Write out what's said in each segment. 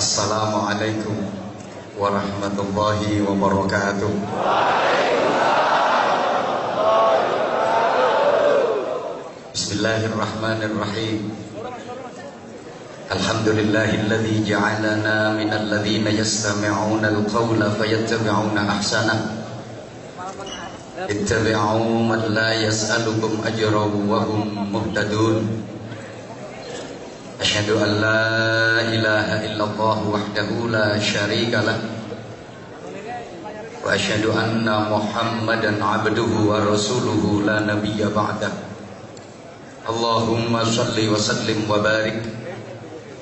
Assalamualaikum warahmatullahi wabarakatuh. Bismillahirrahmanirrahim. Alhamdulillahilladzi ja'alana minal ladzina yastami'una al-qawla fayattabi'una ahsanah. Ittabi'u man la yas'alukum ajran wa hum muhtadun. Asyhadu an la ilaha illallah wahdahu la syarika lah wa asyhadu anna Muhammadan abduhu wa rasuluhu la nabiyya ba'dah. Allahumma shalli wa sallim wa barik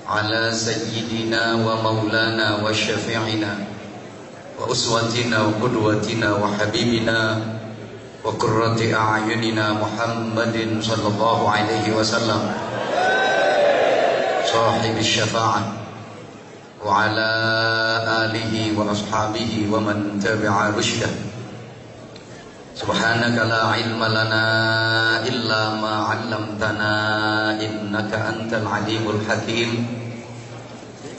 ala sayyidina wa maulana wa syafi'ina wa uswatina wa qudwatina wa habibina wa qurrati a'yunina Muhammadin sallallahu alaihi wasallam صاحب الشفاعة وعلى آله وأصحابه ومن تبع رشده. سبحانك لا علم لنا إلا ما علمتنا إنك أنت العليم الحكيم.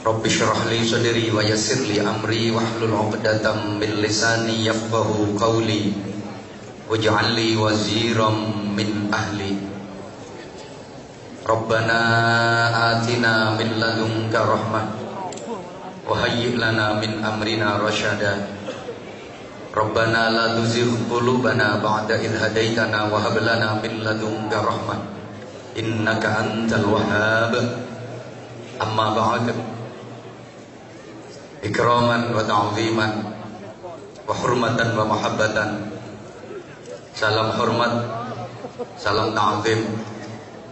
رب اشرح لي صدري ويسر لي أمري واحلل عقدة من لساني يفقهوا قولي واجعل لي وزيرا من أهلي. Rabbana atina min ladunka rahmah wa hayyi' lana min amrina rasyada. Rabbana la tuzigh qulubana ba'da idh hadaitana wa hab lana min ladunka rahmah innaka antal wahhab. Amma ba'd. Ikraman wa ta'ziman wa hurmatan wa mahabbatan. Salam hormat, salam ta'zim,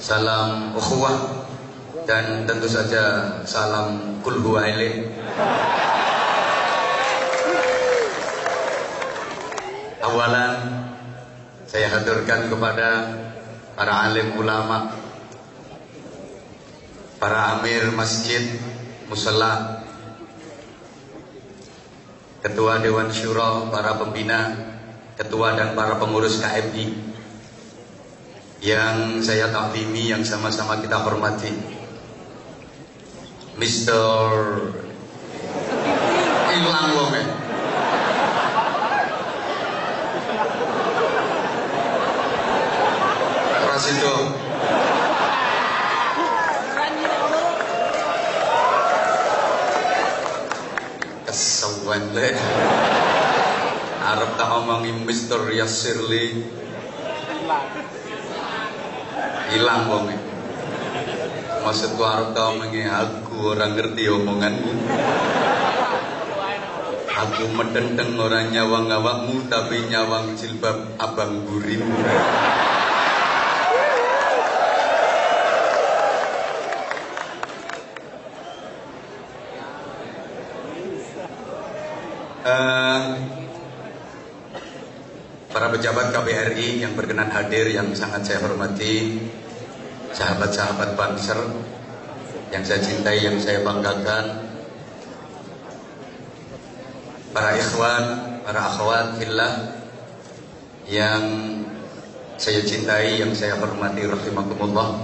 salam ukhuwah, dan tentu saja salam kul huwa ilaih. Awalan saya haturkan kepada para alim ulama, para amir masjid, musalla, ketua dewan syura, para pembina, ketua dan para pengurus KMI yang saya taklimi, yang sama-sama kita hormati. Mr. Ilang wong ya. Rasido. Kesawan le. Arep tak omongin Mr. Yasirli. Hilang wong. Maksudku arep tau mengi aku orang ngerti omonganmu. Aku medendeng orang nyawang awakmu tapi nyawang jilbab abang burimu. Para pejabat KBRI yang berkenan hadir yang sangat saya hormati, sahabat-sahabat Banser yang saya cintai, yang saya banggakan, para ikhwan, para akhwat fillah yang saya cintai, yang saya hormati, rahimakumullah.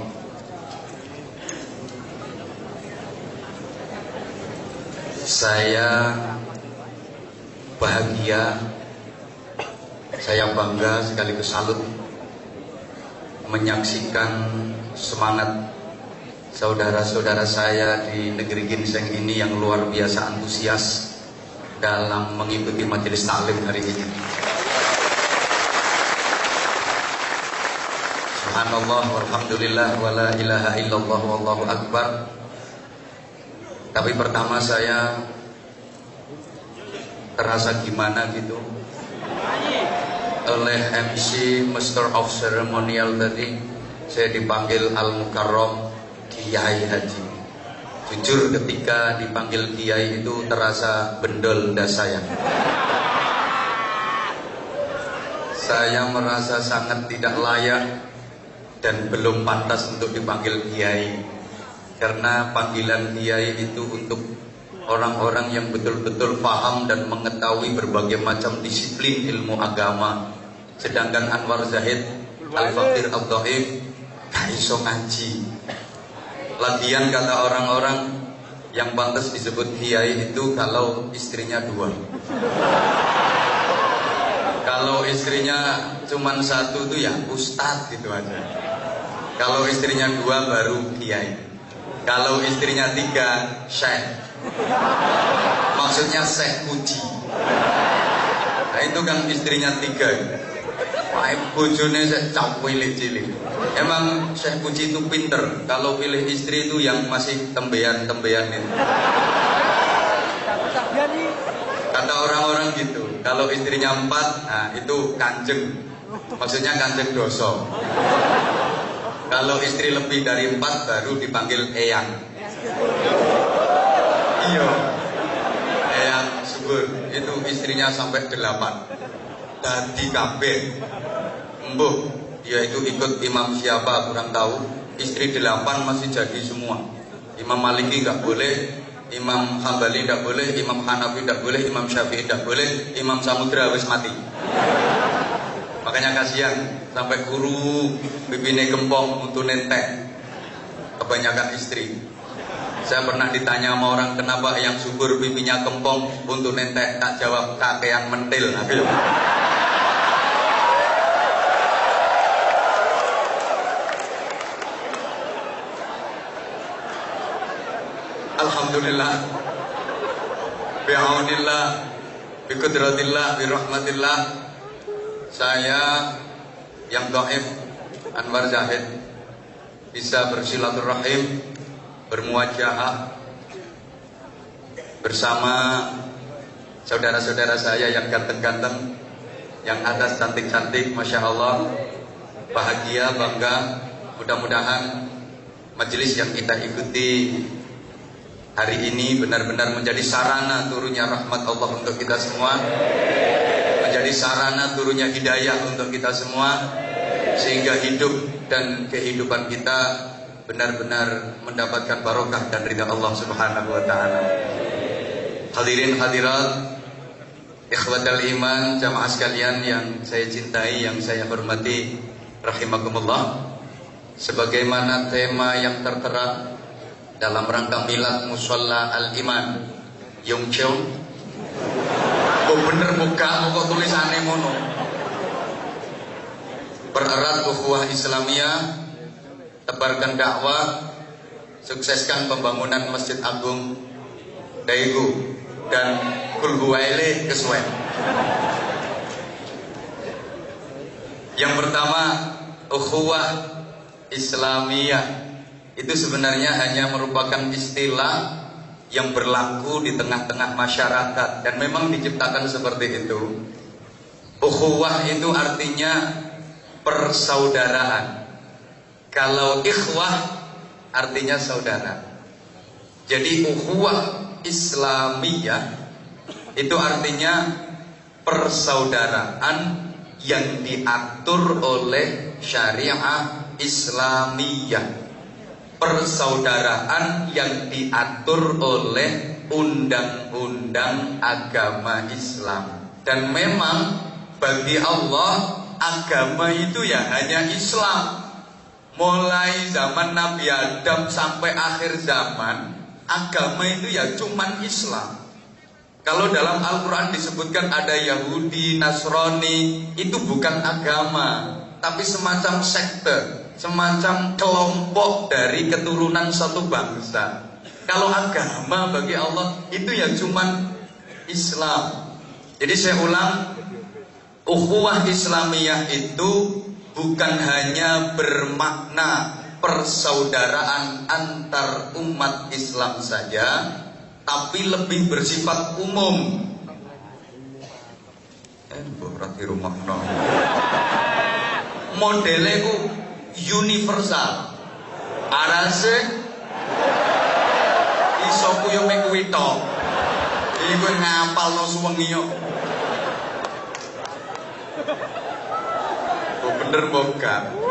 Saya bahagia, saya bangga sekaligus salut menyaksikan semangat saudara-saudara saya di negeri ginseng ini yang luar biasa antusias dalam mengikuti majelis taklim hari ini. Subhanallah walhamdulillah wala ilaha illallah wallahu akbar. Tapi pertama saya terasa gimana gitu oleh MC Master of Ceremonial tadi. Saya dipanggil Al-Mukarram Kiai Haji. Jujur ketika dipanggil Kiai itu terasa bendol saya. Saya merasa sangat tidak layak dan belum pantas untuk dipanggil Kiai. Karena panggilan Kiai itu untuk orang-orang yang betul-betul paham dan mengetahui berbagai macam disiplin ilmu agama. Sedangkan Anwar Zahid Al-Fakir Al-Dhaif gak iso ngaji. Lagian kata orang-orang Yang pantas disebut kiai itu kalau istrinya 2. Kalau istrinya cuma 1 tuh ya ustadz gitu aja. Kalau istrinya 2 baru kiai. Kalau istrinya 3 syekh. Maksudnya syekh puji. Nah itu kan istrinya 3. Wah, bojone sik cilik. Emang Syekh Puji itu pinter. Kalau pilih istri itu yang masih tembean-tembean itu. Kata orang-orang gitu. Kalau istrinya 4, nah itu kanjeng. Maksudnya kanjeng doso. Kalau istri lebih dari 4 baru dipanggil eyang. Iya. Eyang subur. Itu istrinya sampai 8. Dadi kabeh. Mbuh, dia itu ikut imam siapa kurang tahu. Istri 8 masih jadi semua. Imam Maliki nggak boleh, Imam Hambali nggak boleh, Imam Hanafi nggak boleh, Imam Syafi'i nggak boleh, Imam Samudra wis mati. Makanya kasihan sampai guru bibine gempong untuk nentek. Kebanyakan istri. Saya pernah ditanya sama orang kenapa yang subur pipinya kempong untuk nentek, tak jawab kakek yang mentil. Alhamdulillah, bi'aunillah, biqudratillah, birahmatillah. Saya yang dhaif Anwar Zahid bisa bersilaturahim, bermuajahah bersama saudara-saudara saya yang ganteng-ganteng, yang atas cantik-cantik, Masya Allah. Bahagia, bangga. Mudah-mudahan majelis yang kita ikuti hari ini benar-benar menjadi sarana turunnya rahmat Allah untuk kita semua, menjadi sarana turunnya hidayah untuk kita semua, sehingga hidup dan kehidupan kita benar-benar mendapatkan barokah dan ridha Allah Subhanahu wa taala. Hadirin hadirat, ikhwatal iman, jamaah sekalian yang saya cintai, yang saya hormati, rahimakumullah. Sebagaimana tema yang tertera dalam rangka milad Musholla Al-Iman Yongcheon. Oh bener buka kok tulisannya mono. Pererat ukhuwah Islamiyah, tebarkan dakwah, sukseskan pembangunan Masjid Agung Daegu dan Kulhuwaile Keswen. Yang pertama, ukhuwah Islamiyah itu sebenarnya hanya merupakan istilah yang berlaku di tengah-tengah masyarakat dan memang diciptakan seperti itu. Ukhuwah itu artinya persaudaraan. Kalau ikhwah artinya saudara. Jadi ukhuwah Islamiyah itu artinya persaudaraan yang diatur oleh syariah Islamiyah. Persaudaraan yang diatur oleh undang-undang agama Islam. Dan memang bagi Allah agama itu ya hanya Islam. Mulai zaman Nabi Adam sampai akhir zaman, agama itu ya cuman Islam. Kalau dalam Al-Quran disebutkan ada Yahudi, Nasrani, itu bukan agama, tapi semacam sekte, semacam kelompok dari keturunan satu bangsa. Kalau agama bagi Allah itu ya cuman Islam. Jadi saya ulang, ukhuwah Islamiyah itu bukan hanya bermakna persaudaraan antar umat Islam saja, tapi lebih bersifat umum. Berarti rumah modelnya itu universal. Arase iso kuyo mek kuwi tok. Iku ngapalno suwengi yo. Bener bukan?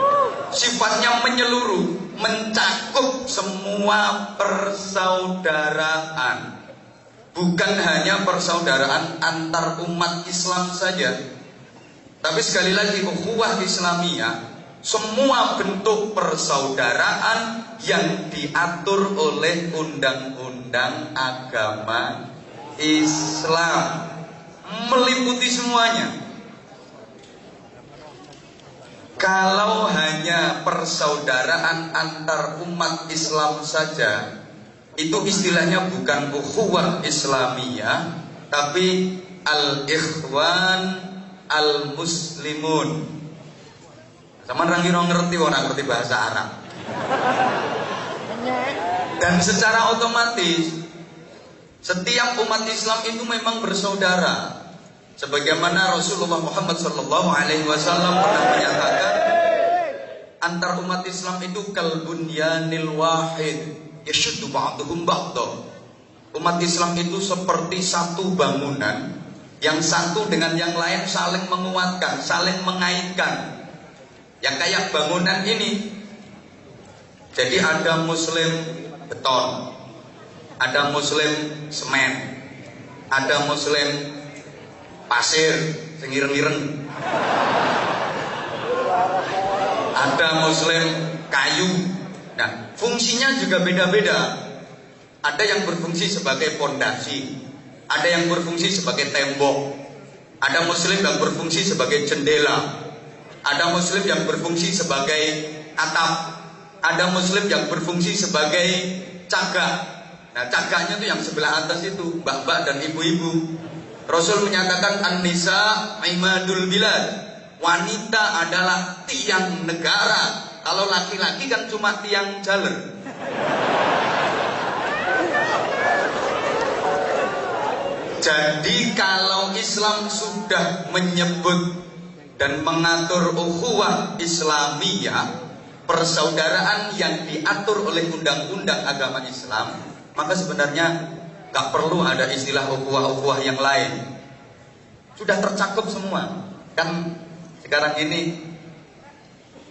Sifatnya menyeluruh, mencakup semua persaudaraan. Bukan hanya persaudaraan antar umat Islam saja, tapi sekali lagi ukhuwah Islamiyah semua bentuk persaudaraan yang diatur oleh undang-undang undang-undang agama Islam, meliputi semuanya. Kalau hanya persaudaraan antar umat Islam saja, itu istilahnya bukan ukhuwah Islamiyah, tapi al-ikhwan al-muslimun. Sama orang ngerti, orang ngerti bahasa Arab. Dan secara otomatis setiap umat Islam itu memang bersaudara. Sebagaimana Rasulullah Muhammad SAW pernah menyatakan, antar umat Islam itu kalbunyanil wahid yashuddu ba'duhum ba'da. Umat Islam itu seperti satu bangunan yang satu dengan yang lain saling menguatkan, saling mengaitkan. Yang kayak bangunan ini. Jadi ada muslim beton, ada muslim semen, ada muslim pasir sengireng-ireng, ada muslim kayu. Nah, fungsinya juga beda-beda. Ada yang berfungsi sebagai pondasi, ada yang berfungsi sebagai tembok, ada muslim yang berfungsi sebagai jendela, ada muslim yang berfungsi sebagai atap, ada muslim yang berfungsi sebagai cagak. Nah, cagaknya itu yang sebelah atas itu, mbak-mbak dan ibu-ibu. Rasul menyatakan an-nisa imadul bilad. Wanita adalah tiang negara. Kalau laki-laki kan cuma tiang jaler. Jadi kalau Islam sudah menyebut dan mengatur ukhuwah Islamiyah, persaudaraan yang diatur oleh undang-undang agama Islam, maka sebenarnya gak perlu ada istilah ukhuwah-ukhuwah yang lain. Sudah tercakup semua. Kan sekarang ini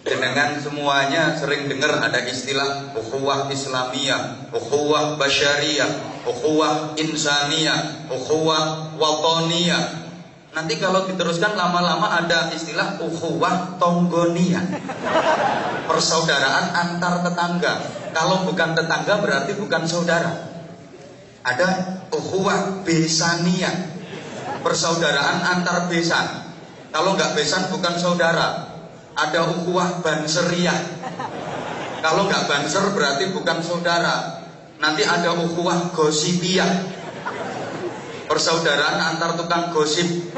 dengan semuanya sering dengar ada istilah ukhuwah Islamiyah, ukhuwah basyariyah, ukhuwah insaniyah, ukhuwah watoniyah. Nanti kalau diteruskan lama-lama ada istilah ukhuwah tonggoniyah, persaudaraan antar tetangga. Kalau bukan tetangga berarti bukan saudara. Ada ukhuwah besaniyah, persaudaraan antar besan. Kalau nggak besan bukan saudara. Ada ukhuwah banseriyah. Kalau nggak banser berarti bukan saudara. Nanti ada ukhuwah gosipiyah, persaudaraan antar tukang gosip.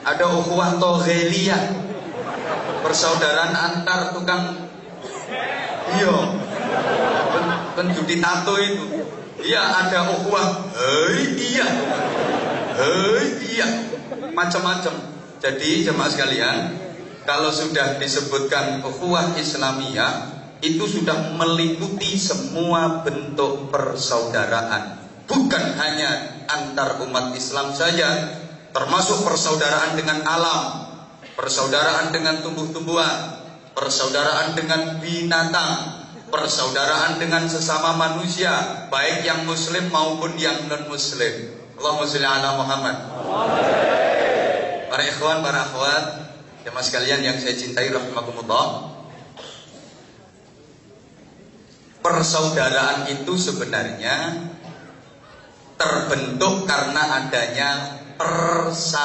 Ada ukhuwah togheliyah, persaudaraan antar tukang penjudi tato itu. Iya, ada ukhuwah iya, macam-macam. Jadi jemaah sekalian, kalau sudah disebutkan ukhuwah Islamiyah, itu sudah meliputi semua bentuk persaudaraan. Bukan hanya antar umat Islam saja, termasuk persaudaraan dengan alam, persaudaraan dengan tumbuh-tumbuhan, persaudaraan dengan binatang, persaudaraan dengan sesama manusia, baik yang muslim maupun yang non-muslim. Allahumma sholli ala Muhammad. Para ikhwan, para akhwat, jemaah sekalian yang saya cintai rahimakumullah, persaudaraan itu sebenarnya terbentuk karena adanya persamaan.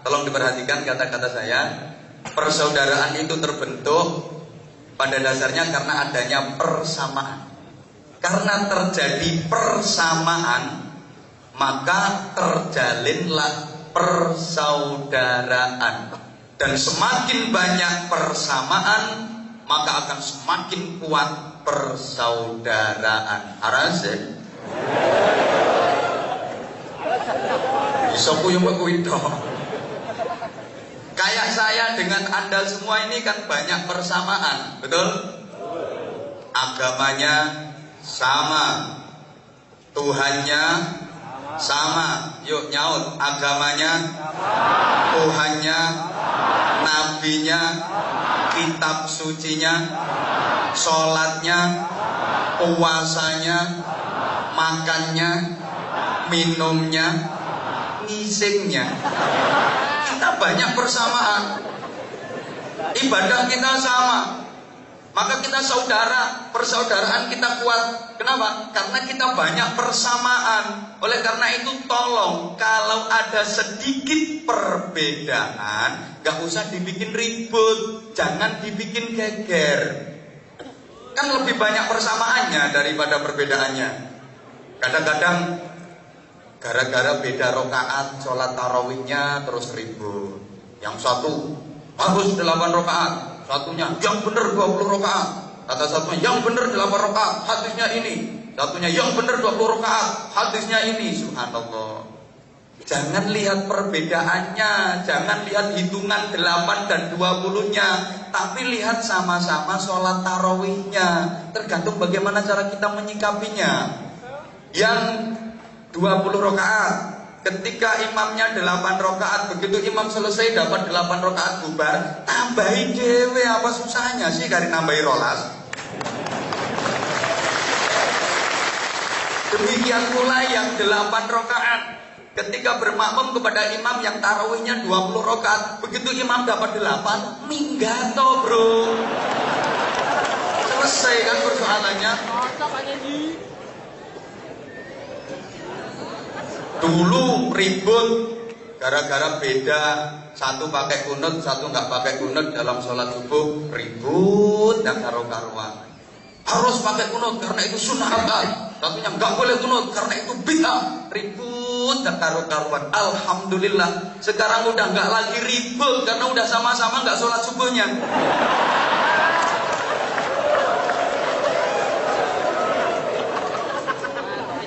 Tolong diperhatikan kata-kata saya. Persaudaraan itu terbentuk pada dasarnya karena adanya persamaan. Karena terjadi persamaan, maka terjalinlah persaudaraan. Dan semakin banyak persamaan, maka akan semakin kuat persaudaraan. Arase isoku yang begitu. Kayak saya dengan Anda semua ini kan banyak persamaan, betul? Agamanya sama, Tuhannya sama. Yuk nyaut, agamanya, Tuhannya, nabinya, kitab sucinya, sholatnya, puasanya, makannya, minumnya, ngisingnya. Kita banyak persamaan. Ibadah kita sama. Maka kita saudara, persaudaraan kita kuat. Kenapa? Karena kita banyak persamaan. Oleh karena itu tolong, kalau ada sedikit perbedaan, gak usah dibikin ribut, jangan dibikin geger. Kan lebih banyak persamaannya daripada perbedaannya. Kadang-kadang gara-gara beda rokaat sholat tarawihnya terus ribut. Yang satu harus 8 rokaat, satunya yang benar 20 rokaat. Kata satunya yang benar 8 rokaat, hadisnya ini. Satunya yang benar 20 rokaat, hadisnya ini. Subhanallah. Jangan lihat perbedaannya, jangan lihat hitungan 8 dan 20-nya, tapi lihat sama-sama sholat tarawihnya. Tergantung bagaimana cara kita menyikapinya. Yang 20 rokaat, ketika imamnya 8 rokaat, begitu imam selesai dapat 8 rokaat bubar, tambahin dewe, apa susahnya sih kari nambahi rolas. Demikian pula yang 8 rokaat, ketika bermakmum kepada imam yang tarawihnya 20 rokaat, begitu imam dapat 8, minggato bro. Selesai kan persoalannya. Dulu ribut gara-gara beda, satu pakai kunut, satu nggak pakai kunut dalam sholat subuh, ribut dan karu-karuan. Harus pakai kunut karena itu sunnah akad, satunya nggak boleh kunut karena itu bid'ah, ribut dan karu-karuan. Alhamdulillah sekarang udah nggak lagi ribut karena udah sama-sama nggak sholat subuhnya.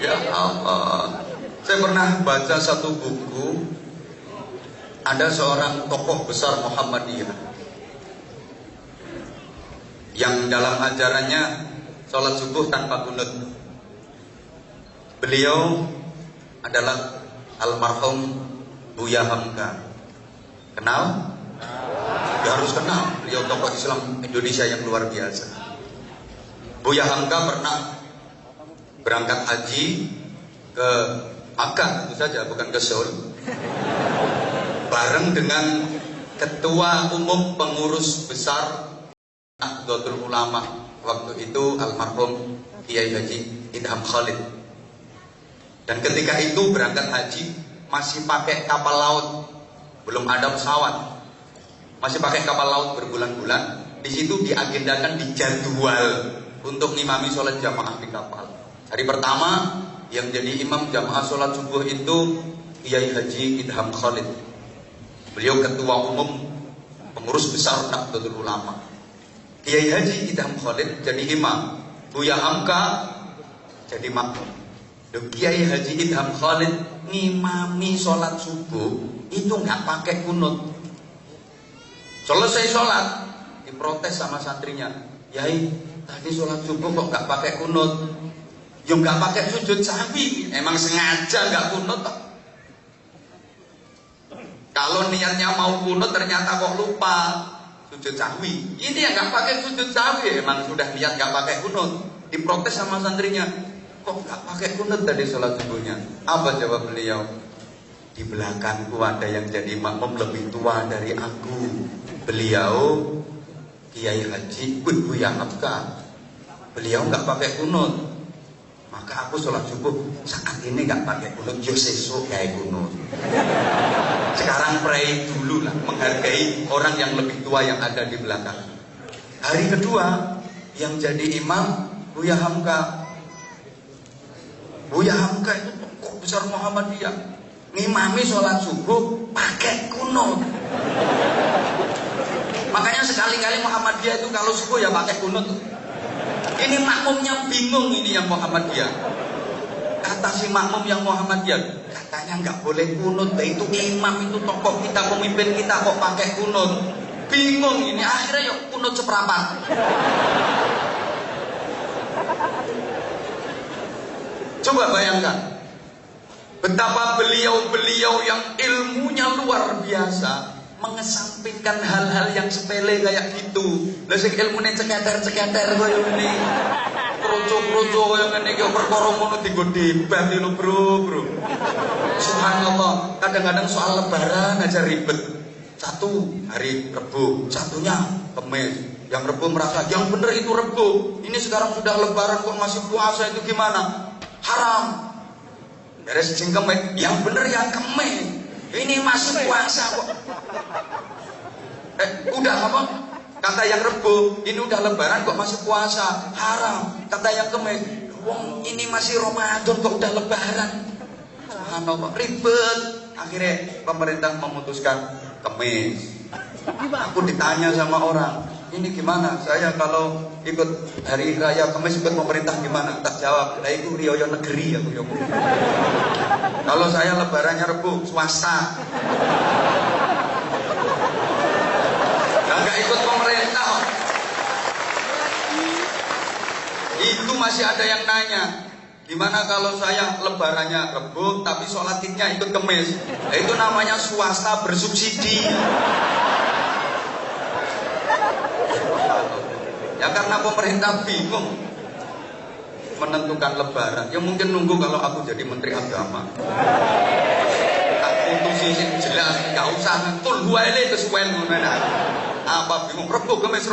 Ya Allah. Saya pernah baca satu buku, ada seorang tokoh besar Muhammadiyah yang dalam ajarannya sholat subuh tanpa kunut. Beliau adalah almarhum Buya Hamka. Kenal? Ya harus kenal. Beliau tokoh Islam Indonesia yang luar biasa. Buya Hamka pernah berangkat haji ke Makkah, tentu saja, bukan ke Seoul, bareng dengan ketua umum pengurus besar Nahdlatul Ulama waktu itu almarhum Kiai Haji Idham Khalid. Dan ketika itu berangkat haji masih pakai kapal laut, belum ada pesawat, masih pakai kapal laut berbulan-bulan. Di situ diagendakan, dijadwal untuk ngimami sholat jamaah di kapal. Hari pertama yang jadi imam jamaah sholat subuh itu Kiai Haji Idham Khalid. Beliau ketua umum pengurus besar Nahdlatul Ulama. Kiai Haji Idham Khalid jadi imam, Buya Hamka jadi makmum. Kiai Haji Idham Khalid ngimami sholat subuh itu nggak pakai kunut. Selesai sholat diprotes sama santrinya, Yai tadi sholat subuh kok nggak pakai kunut? Ya nggak pakai sujud sahwi, emang sengaja nggak kunut. Kalau niatnya mau kunut ternyata kok lupa sujud sahwi. Ini yang nggak pakai sujud sahwi, emang sudah niat nggak pakai kunut. Diprotes sama santrinya, kok nggak pakai kunut tadi sholat subuhnya? Apa jawab beliau? Di belakangku ada yang jadi makmum lebih tua dari aku. Beliau Kiai Haji Buya Hamka. Beliau nggak pakai kunut. Maka aku sholat subuh saat ini nggak pakai kunut, yo sesuk kayak kunut. Sekarang pray dulu lah, menghargai orang yang lebih tua yang ada di belakang. Hari kedua yang jadi imam Buya Hamka. Buya Hamka itu tokoh besar Muhammadiyah, ngimami sholat subuh pakai kunut. Makanya sekali-kali Muhammadiyah itu kalau subuh ya pakai kunut. Ini makmumnya bingung, ini yang Muhammadiyah. Kata si makmum yang Muhammadiyah, katanya nggak boleh kunut. Itu imam, itu tokoh kita, pemimpin kita kok pakai kunut. Bingung ini, akhirnya yuk kunut seperempat. Coba bayangkan betapa beliau-beliau yang ilmunya luar biasa mengesampingkan hal-hal yang sepele kayak gitu. Lah sing ilmune ceketer-ceketer koyo ngene. Kroco-kroco koyo ngene iki perkara ngono dienggo debat lho, Bro. Subhanallah, kadang-kadang soal lebaran aja ribet. Satu hari Rebo, satunya Kamis. Yang Rebo merasa yang benar itu Rebo. Ini sekarang sudah Lebaran kok masih puasa, itu gimana? Haram. Beres sing Kemis, yang benar yang Kemis. Ini masih puasa kok. Udah apa? Kata yang Rebo, ini udah Lebaran kok masih puasa, haram. Kata yang Kemis, wong ini masih Ramadan kok udah Lebaran. Subhanallah, ribet. Akhirnya pemerintah memutuskan Kemis. Aku ditanya sama orang, ini gimana? Saya kalau ikut hari raya Kemis ikut pemerintah gimana? Tak jawab, nah itu riyo negeri aku. Kalau saya Lebarannya Rebo, swasta. Nggak ikut pemerintah. Itu masih ada yang nanya, gimana kalau saya Lebarannya Rebo tapi sholat idnya ikut Kemis? Nah, itu namanya swasta bersubsidi. Ya karena pemerintah bingung menentukan Lebaran. Ya mungkin nunggu kalau aku jadi Menteri Agama. Tak putusi jelas, nggak usah kul huwaile kesuwen ngono. Apa bingung Rebo Kemis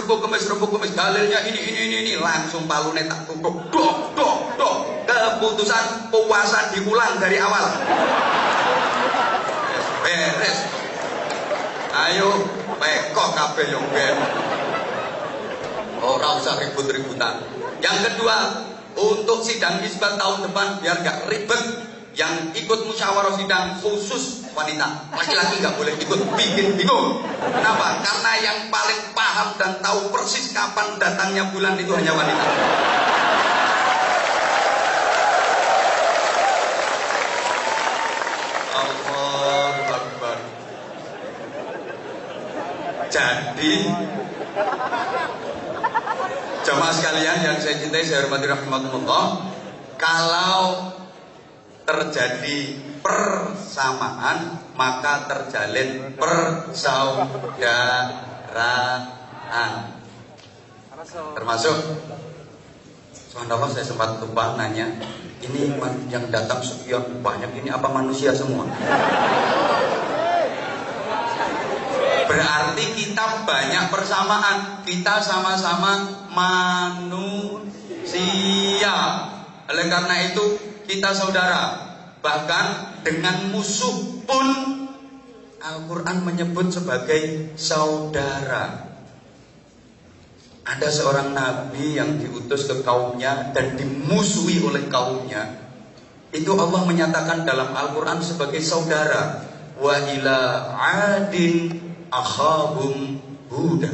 dalilnya ini langsung palune tak tutup. Dok. Keputusan puasa diulang dari awal. Beres. Ayo pekok kabeh yo ben. Ora usah ribut-ributan. Yang kedua, untuk sidang isbat tahun depan biar gak ribet, yang ikut musyawarah sidang khusus wanita, laki-laki gak boleh ikut, bikin bingung. Kenapa? Karena yang paling paham dan tahu persis kapan datangnya bulan itu hanya wanita. Allahu Akbar. Jadi jamaah sekalian yang saya cintai, saya hormati rahimakumullah, kalau terjadi persamaan maka terjalin persaudaraan. Termasuk subhanallah, saya sempat lupa nanya, ini yang datang sekian banyak ini apa manusia semua? Berarti kita banyak persamaan, kita sama-sama manusia. Oleh karena itu kita saudara. Bahkan dengan musuh pun Al-Quran menyebut sebagai saudara. Ada seorang nabi yang diutus ke kaumnya dan dimusuhi oleh kaumnya. Itu Allah menyatakan dalam Al-Quran sebagai saudara. Wa ila adin akhahum Huda.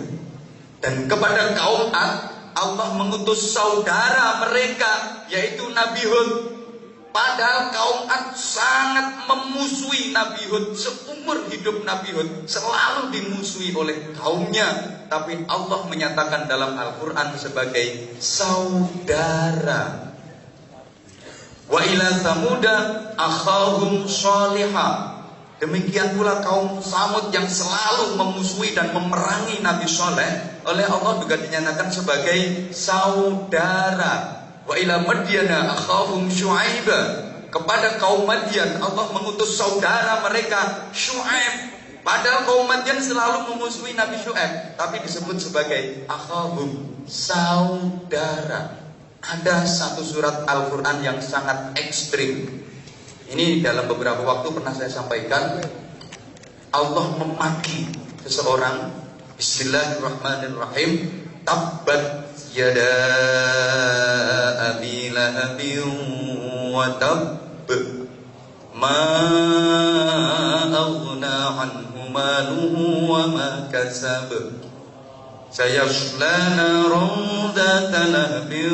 Dan kepada kaum Ad Allah mengutus saudara mereka yaitu Nabi Hud. Padahal kaum Ad sangat memusuhi Nabi Hud. Seumur hidup Nabi Hud selalu dimusuhi oleh kaumnya. Tapi Allah menyatakan dalam Al-Quran sebagai saudara. Wa ila Thamuda akhahum Shalihah. Demikian pula kaum Samud yang selalu memusuhi dan memerangi Nabi Soleh, oleh Allah juga dinyatakan sebagai saudara. Wa ila Madyana akhahum Syu'aiba. Kepada kaum Madyan Allah mengutus saudara mereka Syu'aib. Padahal kaum Madyan selalu memusuhi Nabi Syu'aib, tapi disebut sebagai akhahum, saudara. Ada satu surat Al-Quran yang sangat ekstrim. Ini dalam beberapa waktu pernah saya sampaikan. Allah memaki seseorang. Bismillahirrahmanirrahim. Tabbat yada abi lahabin wa tabb. Ma aghna anhu maluhu wa ma kasab. Sayasla naran dhata lahbin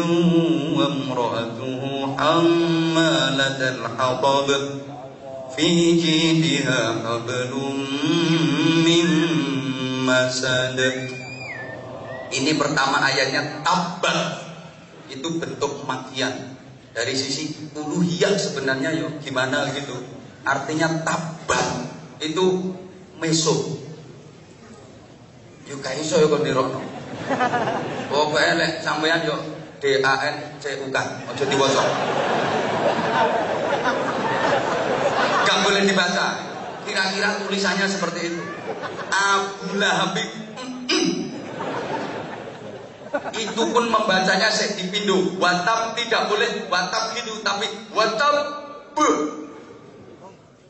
wa imra'atuhu hammalatal hatab fi jidha hablum min masad. Ini pertama ayatnya tabbat, itu bentuk makian. Dari sisi uluhiyah sebenarnya yo gimana gitu. Artinya tabbat itu meso. Yo gak iso yo kon nirokno. Pokoke lek sampean yo DANCUK aja diwaca. Gak boleh dibaca. Kira-kira tulisannya seperti itu. Abu Lahab. Itu pun membacanya dipindu. Watab tidak boleh watab gitu, tapi watab be.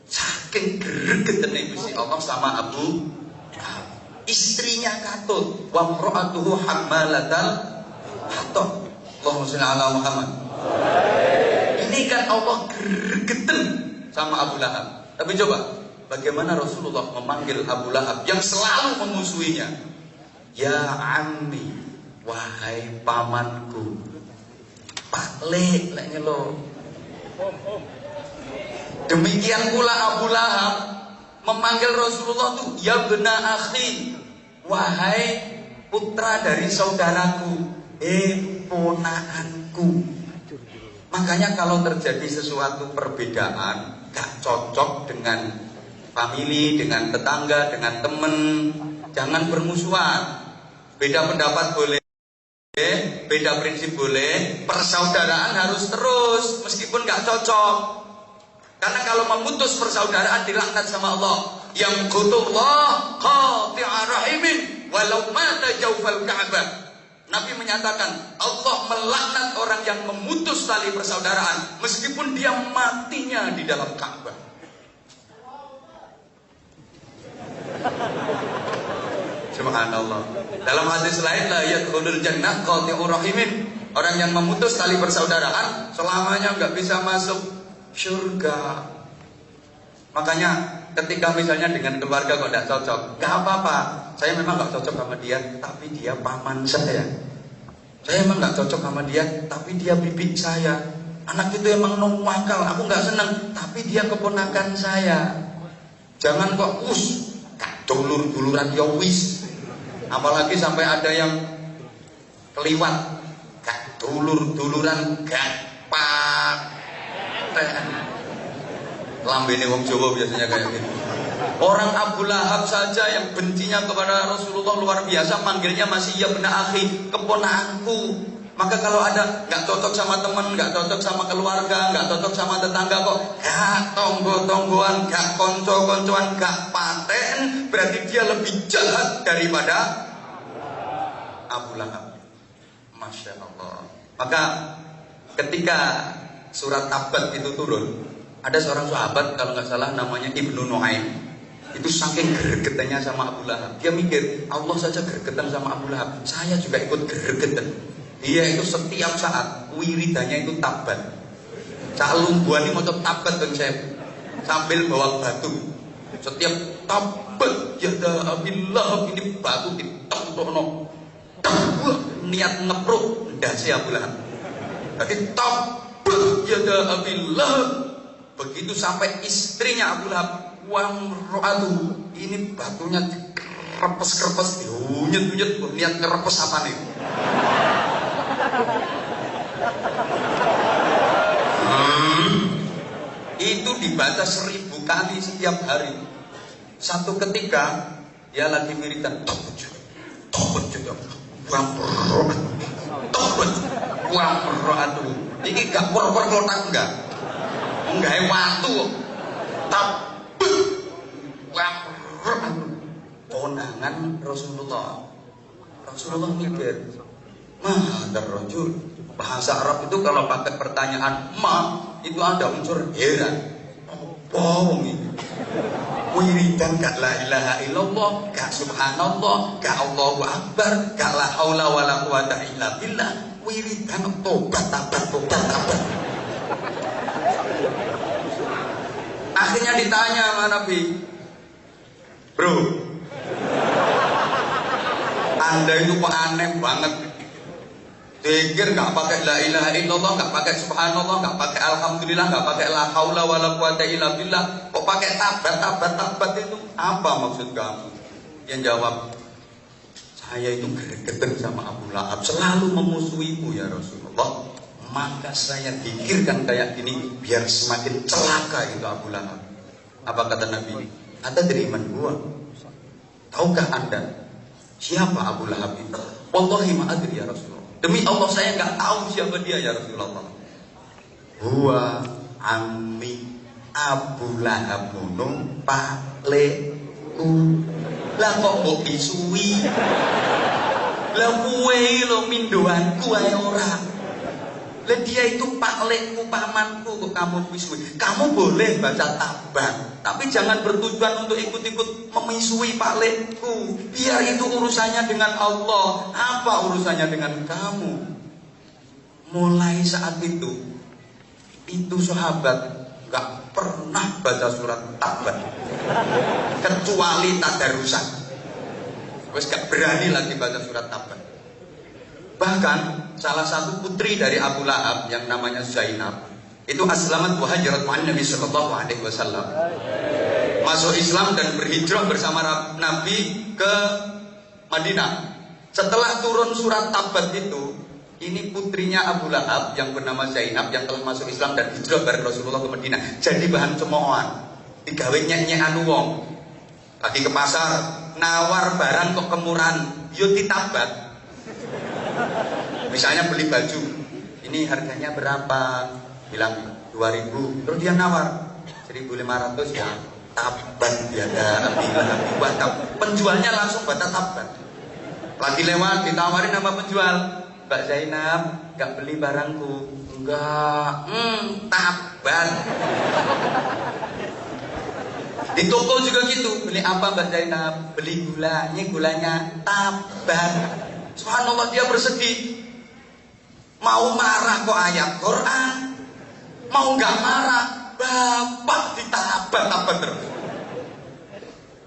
Saking gregetene Gusti Allah sama Abu Lahab. Istrinya katut. Wa imra'atuhu hammalatal hatab. Allahumma shalli ala Muhammad. Ini kan Allah gregeten sama Abu Lahab. Tapi coba, bagaimana Rasulullah memanggil Abu Lahab yang selalu memusuhinya? Ya ammi, wahai pamanku. Pak Le, lo. Demikian pula Abu Lahab memanggil Rasulullah tuh ya bena akhi, wahai putra dari saudaraku, ponaanku. Makanya kalau terjadi sesuatu perbedaan gak cocok dengan family, dengan tetangga, dengan temen, jangan bermusuhan. Beda pendapat boleh, beda prinsip boleh, persaudaraan harus terus meskipun gak cocok. Karena kalau memutus persaudaraan dilaknat sama Allah. Yang qutullah qati'a rahimin walau mata jawfal Ka'bah. Nabi menyatakan Allah melaknat orang yang memutus tali persaudaraan meskipun dia matinya di dalam Ka'bah. Subhanallah. Dalam hadis lain la yadkhulul jannah qati'ur rahimin. Orang yang memutus tali persaudaraan selamanya enggak bisa masuk surga. Makanya ketika misalnya dengan keluarga kok tidak cocok, gak apa-apa. Saya memang gak cocok sama dia, tapi dia paman saya. Saya memang gak cocok sama dia, tapi dia bibi saya. Anak itu emang nuwakal, aku gak senang, tapi dia keponakan saya. Jangan kok gak dulur-duluran ya wis. Apalagi sampai ada yang keliwat, gak dulur-duluran gak pak. Lambene wong Jawa biasanya kayak gitu. Orang Abu Lahab saja yang bencinya kepada Rasulullah luar biasa, manggilnya masih ya bena akhi, keponakanku. Maka kalau ada nggak cocok sama teman, nggak cocok sama keluarga, nggak cocok sama tetangga kok gak tonggo-tonggoan, gak konco-koncoan, gak paten, berarti dia lebih jahat daripada Abu Lahab. Masya Allah. Maka ketika surat Tabat itu turun, ada seorang sahabat kalau nggak salah namanya Ibnu Nuaim. Itu saking gregetannya sama Abu Lahab, dia mikir Allah saja gregetan sama Abu Lahab, saya juga ikut gregetan. Dia itu setiap saat wiridannya itu Tabat. Calumbuan ini mau Tabat dan saya sambil bawa batu. Setiap Tabat ya Abu Lahab, ini batu ditempelno. Niat ngepruk ndase Abu Lahab. Jadi ya Abu Lahab. Begitu sampai istrinya Abu Lahab, wamro'atu, ini batunya dikerepes-kerepes, diunyet-unyet, niat ngerepes apa nih? Itu dibaca 1000 kali setiap hari. Satu ketika dia lagi wiridan, tobat juga, wamro'atu. Ini gak por-por klotak enggak? Enggak waktu tapi konangan Rasulullah mikir rajul. Bahasa Arab itu kalau pakai pertanyaan itu ada unsur heran. Apa ini? Wiridan gak la ilaha illallah, gak subhanallah, gak Allahu akbar, gak la haula wala quwata illa billah. Wiridan tobat. Akhirnya ditanya sama Nabi, bro, Anda itu kok aneh banget. Pikir gak pakai la ilaha illallah, gak pakai subhanallah, gak pakai alhamdulillah, gak pakai la haula wala quwata illa billah, kok pakai tabat itu apa maksud kamu? Yang jawab, saya itu gregetan sama Abu Lahab, selalu memusuhimu ya Rasulullah. Maka saya pikirkan kayak gini biar semakin celaka itu Abu Lahab. Apa kata Nabi? Anda dari iman gua. Tahukah Anda siapa Abu Lahab itu? Wallahi ma adri ya Rasulullah. Demi Allah saya nggak tahu siapa dia ya Rasulullah. Huwa ammi Abu Lahab nunung pakleku. Lah kok mbok bisui? Lah kowe lho mindoanku ae ora. Lah dia itu paklekku, pamanku kok kamu misui. Kamu boleh baca tabang, tapi jangan bertujuan untuk ikut-ikut memisui paklekku. Biar itu urusannya dengan Allah. Apa urusannya dengan kamu? Mulai saat itu sahabat gak pernah baca surat tabang kecuali tadarusan. Wes gak berani lagi baca surat tabang. Bahkan salah satu putri dari Abu Lahab yang namanya Zainab itu aslamat wa hajarat ma'an Nabi sallallahu alaihi wasallam. Masuk Islam dan berhijrah bersama Nabi ke Madinah. Setelah turun surat Tabat itu, ini putrinya Abu Lahab yang bernama Zainab yang telah masuk Islam dan hijrah bareng Rasulullah ke Madinah. Jadi bahan cemoohan, digawe nyek-nyekan wong. Lagi ke pasar, nawar barang kok kemurahan, yo ditabat. Misalnya beli baju, ini harganya berapa? Bilang 2.000. Terus dia nawar 1.500 ya. Tabat dia ada penjualnya langsung baca tabat. Lagi lewat ditawarin sama penjual, Mbak Zainab, gak beli barangku? Enggak. Tabat. Di toko juga gitu. Beli apa Mbak Zainab? Beli gula. Ini gulanya tabat. Subhanallah, dia bersedih. Mau marah kok ayat Quran, mau gak marah bapak ditabat-tabat terus.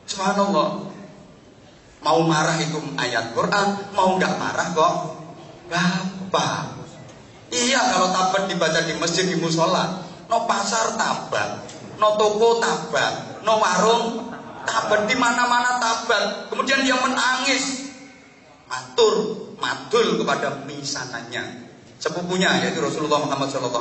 Subhanallah, mau marah itu ayat Quran, mau gak marah kok bapak. Iya, kalau tabat dibaca di masjid, di musola, no pasar tabat, no toko tabat, no warung tabat, di mana-mana tabat. Kemudian dia menangis, madul kepada misanannya, sepupunya yaitu Rasulullah Muhammad SAW.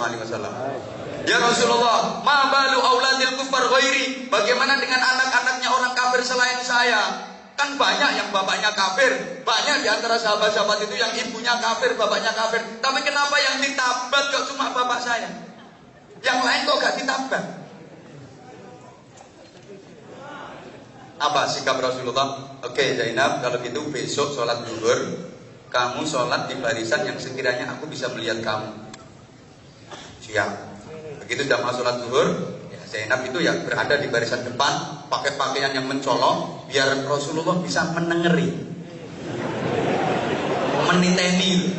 Ya Rasulullah, ma balu auladil kufar ghairi? Bagaimana dengan anak-anaknya orang kafir selain saya? Kan banyak yang bapaknya kafir, banyak di antara sahabat-sahabat itu yang ibunya kafir, bapaknya kafir. Tapi kenapa yang ditabat kok cuma bapak saya? Yang lain kok gak ditabat? Apa sikap Rasulullah? Oke Zainab, kalau gitu besok sholat zuhur kamu sholat di barisan yang sekiranya aku bisa melihat kamu. Siap. Begitu sudah mau sholat zuhur, ya Zainab itu ya berada di barisan depan, pakai pakaian yang mencolok, biar Rasulullah bisa menengeri, meniteni.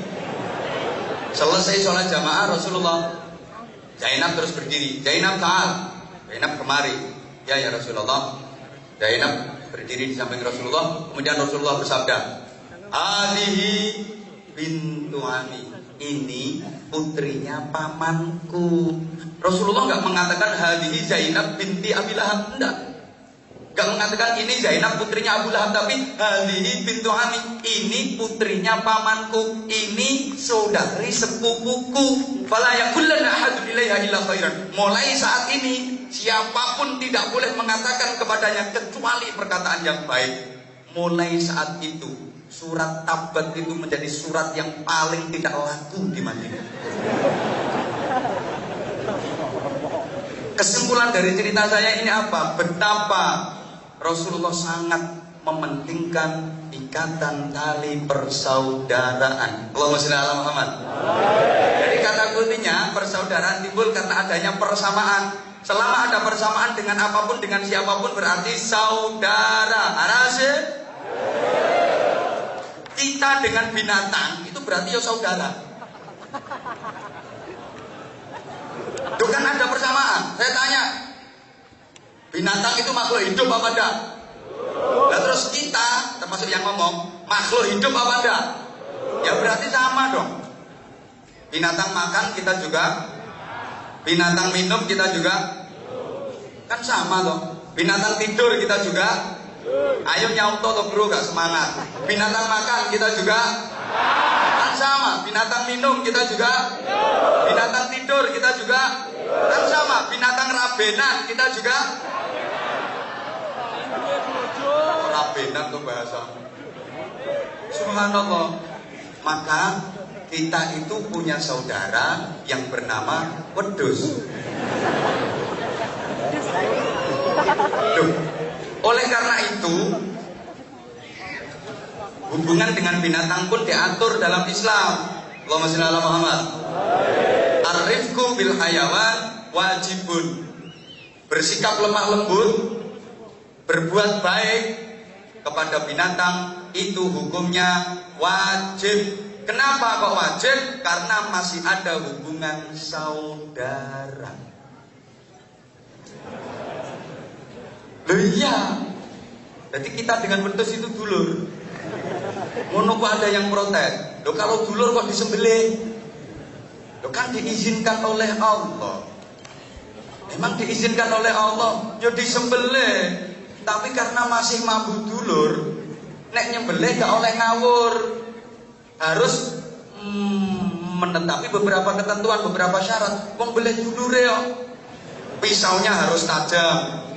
Selesai sholat jamaah Rasulullah, Zainab terus berdiri. Zainab ta'al, Zainab kemari. Ya Rasulullah. Zainab berdiri di samping Rasulullah. Kemudian Rasulullah bersabda, Alihi bintu Ami, ini putrinya pamanku. Rasulullah nggak mengatakan hadihi Zainab binti Abi Lahab, enggak. Nggak mengatakan ini Zainab putrinya Abu Lahab, tapi hadihi bintu Ami, ini putrinya pamanku, ini saudari sepupuku. Fala yaqulanna ahadun ilaiha illa khairan. Mulai saat ini siapapun tidak boleh mengatakan kepadanya kecuali perkataan yang baik. Mulai saat itu surat Tabat itu menjadi surat yang paling tidak laku di Madinah. Kesimpulan dari cerita saya ini apa? Betapa Rasulullah sangat mementingkan ikatan tali persaudaraan. Allahumma sholli ala Muhammad. Jadi kata kuncinya persaudaraan timbul karena adanya persamaan. Selama ada persamaan dengan apapun, dengan siapapun berarti saudara. Arase? Kita dengan binatang itu berarti ya saudara. Itu kan ada persamaan. Saya tanya, binatang itu makhluk hidup apa enggak? Nah terus kita, termasuk yang ngomong, makhluk hidup apa enggak? Ya berarti sama dong. Binatang makan kita juga, binatang minum kita juga, kan sama dong. Binatang tidur kita juga. Ayo nyauto toh bro, gak semangat. Binatang makan kita juga kan sama. Binatang minum kita juga, binatang tidur kita juga kan sama. Binatang rabenan kita juga. Rabenan tuh bahasa. Subhanallah. Maka kita itu punya saudara yang bernama wedhus. Duh. Oleh karena itu Hubungan dengan binatang pun diatur dalam Islam. Allahumma shalli ala Muhammad. Ar-rifqu bil hayawan wajibun. Bersikap lemah lembut, berbuat baik kepada binatang itu hukumnya wajib. Kenapa kok wajib? Karena masih ada hubungan saudara. Loh iya. Jadi kita dengan wedhus itu dulur. Ngono kok ada yang protes. Loh kalau dulur kok disembelih? Loh kan diizinkan oleh Allah. Memang diizinkan oleh Allah, ya disembelih. Tapi karena masih mampu dulur, nek nyembelih gak oleh ngawur. Harus menetapi beberapa ketentuan, beberapa syarat. Wong beleh dulure yo. Pisaunya harus tajam.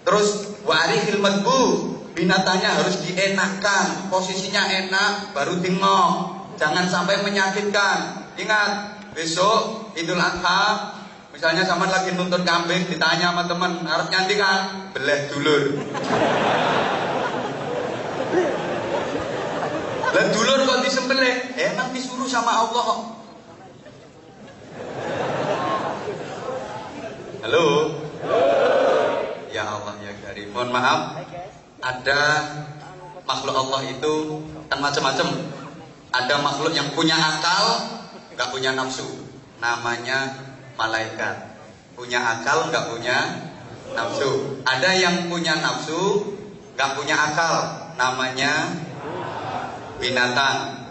Terus warihil madbu, binatangnya harus dienakkan, posisinya enak, baru dingok. Jangan sampai menyakitkan. Ingat, besok Idul Adha, misalnya sama lagi nuntun kambing, ditanya sama teman, harus nyanti kan? Beleh dulur. Lah dulur kok disembelih? Emang disuruh sama Allah kok. Halo? Ya Allah ya Karim. Mohon maaf, ada makhluk Allah itu kan macam-macam. Ada makhluk yang punya akal, nggak punya nafsu. Namanya malaikat. Punya akal, nggak punya nafsu. Ada yang punya nafsu, nggak punya akal. Namanya binatang.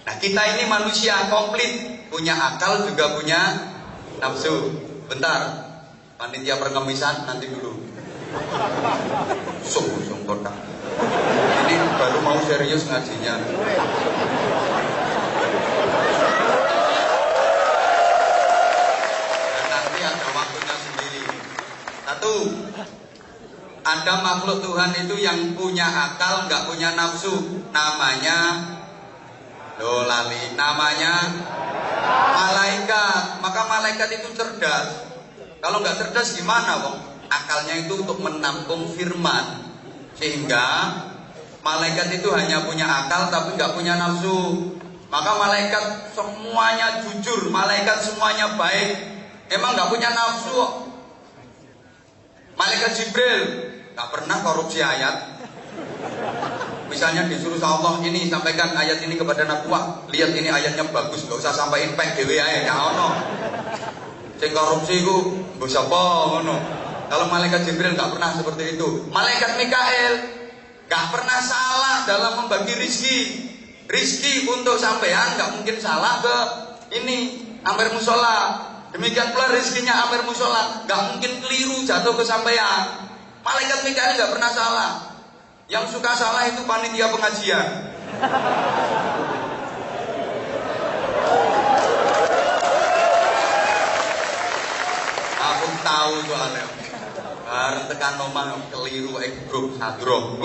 Nah kita ini manusia komplit, punya akal juga punya nafsu. Bentar, panitia perkemisan nanti dulu. Sung kotak. Ini baru mau serius ngajinya. Dan nanti ada waktunya sendiri. Satu, ada makhluk Tuhan itu yang punya akal, nggak punya nafsu. Namanya namanya malaikat. Maka malaikat itu cerdas. Kalau nggak cerdas gimana, Bang? Akalnya itu untuk menampung firman. Sehingga malaikat itu hanya punya akal tapi nggak punya nafsu. Maka malaikat semuanya jujur, malaikat semuanya baik. Emang nggak punya nafsu. Malaikat Jibril nggak pernah korupsi ayat. Misalnya disuruh sama Allah, ini sampaikan ayat ini kepada Nabi, wah lihat ini ayatnya bagus, gak usah sampaikan pek dewe ae, gak ono. Sing korupsi ku mbok sapa ngono. Kalau malaikat Jibril gak pernah seperti itu. Malaikat Mikael gak pernah salah dalam membagi rizki. Rizki untuk sampean gak mungkin salah ke ini Amir Musola. Demikian pula rizkinya Amir Musola gak mungkin keliru jatuh ke sampean. Malaikat Mikael gak pernah salah. Yang suka salah itu panitia pengajian. Aku tahu soalnya. Bareng tekan omah keliru grup sadro.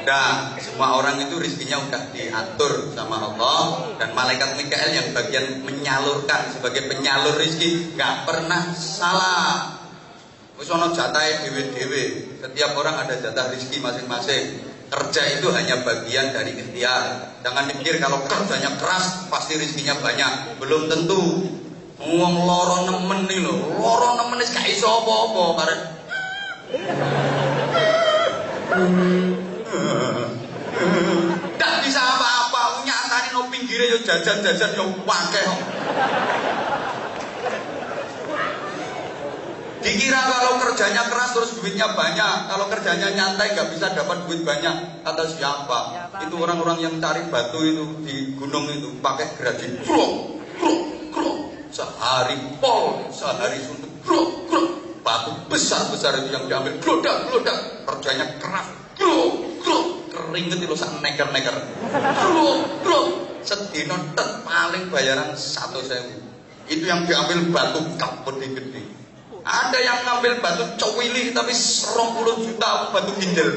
Nah, semua orang itu rezekinya udah diatur sama Allah. Dan malaikat Mikael yang bagian menyalurkan, sebagai penyalur rezeki, gak pernah salah. Wis ana jatahe dhewe-dhewe. Setiap orang ada jatah rezeki masing-masing. Kerja itu hanya bagian dari ikhtiar. Jangan dipikir kalau kerjanya keras pasti rezekinya banyak. Belum tentu. Wong loro nemen iki lho. Loro nemen wis gak iso apa-apa karep. Gak bisa apa-apa, nyatane no pinggire yo jajan-jajan yo akeh. Dikira kalau kerjanya keras terus duitnya banyak, kalau kerjanya nyantai gak bisa dapat duit banyak. Kata siapa? Itu orang-orang yang cari batu itu di gunung itu pakai gergaji, krok, krok, krok. Sehari pol, sehari suntuk, krok, krok. Batu besar-besar itu yang diambil, glodak, glodak. Kerjanya keras, krok, krok. Keringet itu sak neker-neker. Krok, krok. Sedino tet paling bayaran 1.000. Itu yang diambil batu kaput gede. Ada yang ngambil batu cowili tapi 20 juta batu ginjal.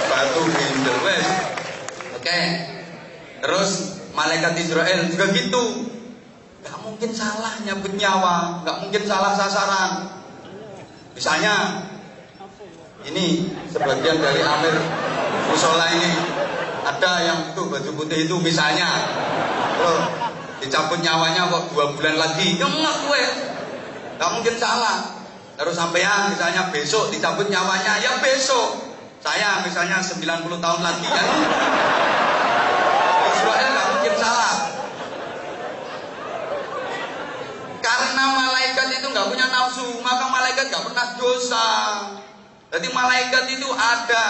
Batu ginjal wes. Oke. Terus malaikat Malaikat Israel juga gitu. Gak mungkin salah nyabut nyawa, gak mungkin salah sasaran. Misalnya ini sebagian dari Amir musola ini ada yang itu baju putih itu misalnya, terus dicabut nyawanya kok 2 bulan lagi, ya enggak gue, gak mungkin salah. Terus sampean misalnya besok dicabut nyawanya, ya besok. Saya misalnya 90 tahun lagi ya. Israel gak mungkin salah. Karena malaikat itu nggak punya nafsu, maka malaikat nggak pernah dosa. Jadi malaikat itu ada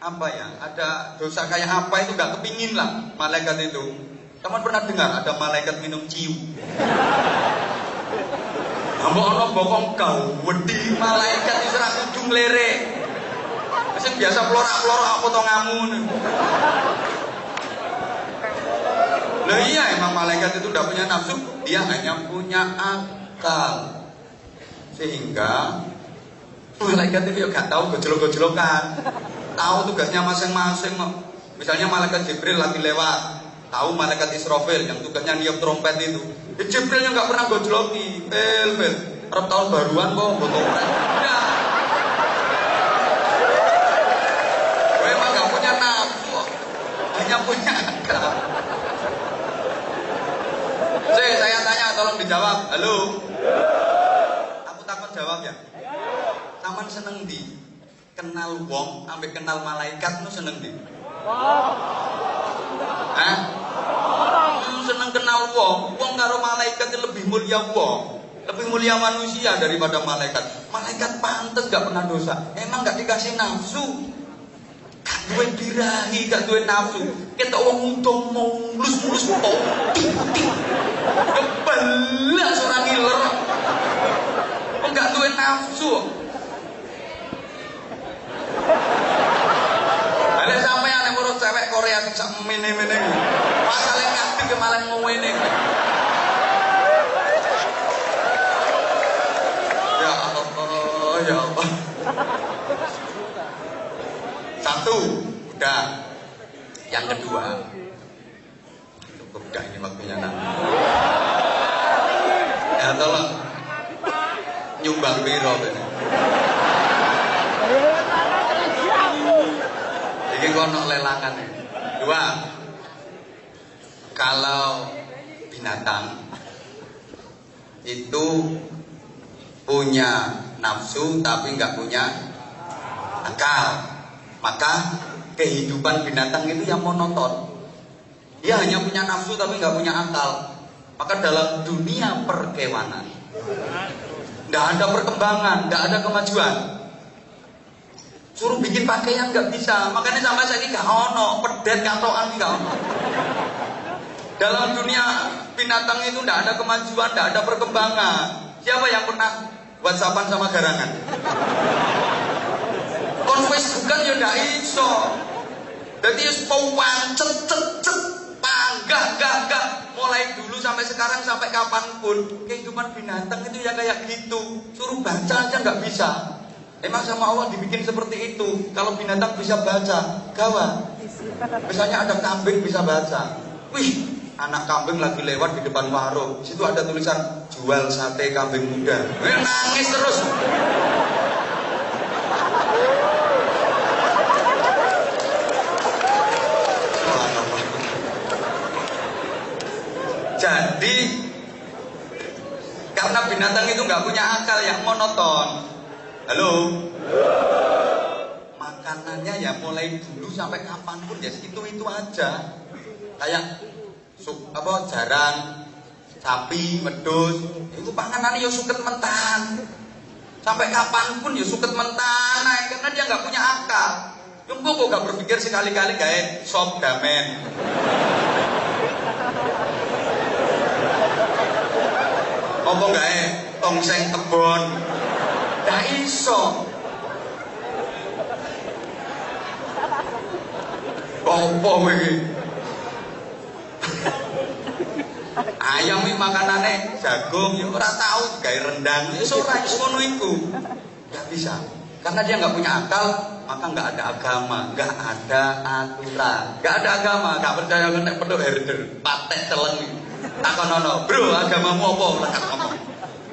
apa ya? Ada dosa kayak apa itu nggak kepingin lah malaikat itu. Kamu pernah dengar ada malaikat minum ciu? Ambo ono bokong kau, wedi malaikat itu serang ujung lere. Mesin biasa pelora-pelora apa to ngamun. Loh iya, emang malaikat itu udah punya nafsu, dia hanya punya akal. Sehingga malaikat itu gak tahu gojlok-gojlokan, tahu tugasnya masing-masing. Misalnya malaikat Jibril lagi lewat, tahu malaikat Israfil yang tugasnya niup trompet itu. Jibril yang gak pernah gojloki, bel, harap tahun baruan kok trompet. Udah. Gue emang gak punya nafsu, hanya punya akal. Saya tanya, tolong dijawab. Halo. Aku takut jawab ya. Taman seneng di kenal wong, ambek kenal malaikat nu seneng di. Hah? Seneng kenal wong. Wong karo malaikat itu lebih mulia wong, lebih mulia manusia daripada malaikat. Malaikat pantes gak pernah dosa. Emang gak dikasih nafsu. Gak duwe birahi, gak duwe nafsu. Kita wong untung mulus-mulus putih-putih. Kebelas orang ngiler. Enggak duwe nafsu. Ada sampai yang ngurus cewek Korea sing sak mene-mene. Masalahe nganti kemalan ngene. Ya Allah, ya Allah. Satu, udah. Yang kedua, cukup dah ini waktunya nanti. Ya tolong nyumbang piro ini. Ini kono lelangan ya. Dua, kalau binatang itu punya nafsu tapi nggak punya akal, maka kehidupan binatang itu yang monoton. Dia hanya punya nafsu tapi nggak punya akal. Maka dalam dunia perkewanan nggak ada perkembangan, nggak ada kemajuan. Suruh bikin pakaian nggak bisa. Makanya sampai saya ini gak ono pedet katoan gak ono. Dalam dunia binatang itu nggak ada kemajuan, nggak ada perkembangan. Siapa yang pernah WhatsAppan sama garangan? Facebookan ya ndak iso. Jadi cet panggah. Mulai dulu sampai sekarang sampai kapanpun kehidupan binatang itu ya kayak gitu. Suruh baca aja nggak bisa. Emang sama Allah dibikin seperti itu. Kalau binatang bisa baca, gawat. Misalnya ada kambing bisa baca. Wih, anak kambing lagi lewat di depan warung. Situ ada tulisan jual sate kambing muda. Nangis terus. Jadi karena binatang itu nggak punya akal, yang monoton. Halo. Makanannya ya mulai dulu sampai kapanpun ya itu aja. Kayak jarang, sapi, wedhus, itu panganannya ya suket mentan. Sampai kapanpun ya suket mentan, karena dia nggak punya akal. Kok gak berpikir sekali-kali gawe sop damen. Apa gawe tongseng kebon. Gak iso. Apa iki? Ayam iki makanane jagung ya ora tahu gawe rendang. Wis ora ngono iku. Gak bisa. Karena dia nggak punya akal, maka nggak ada agama, nggak ada aturan, nggak ada agama. Nggak percaya kan perlu herder, patek celeng. Takon nono, bro, agamamu apa? Lekat ngomong.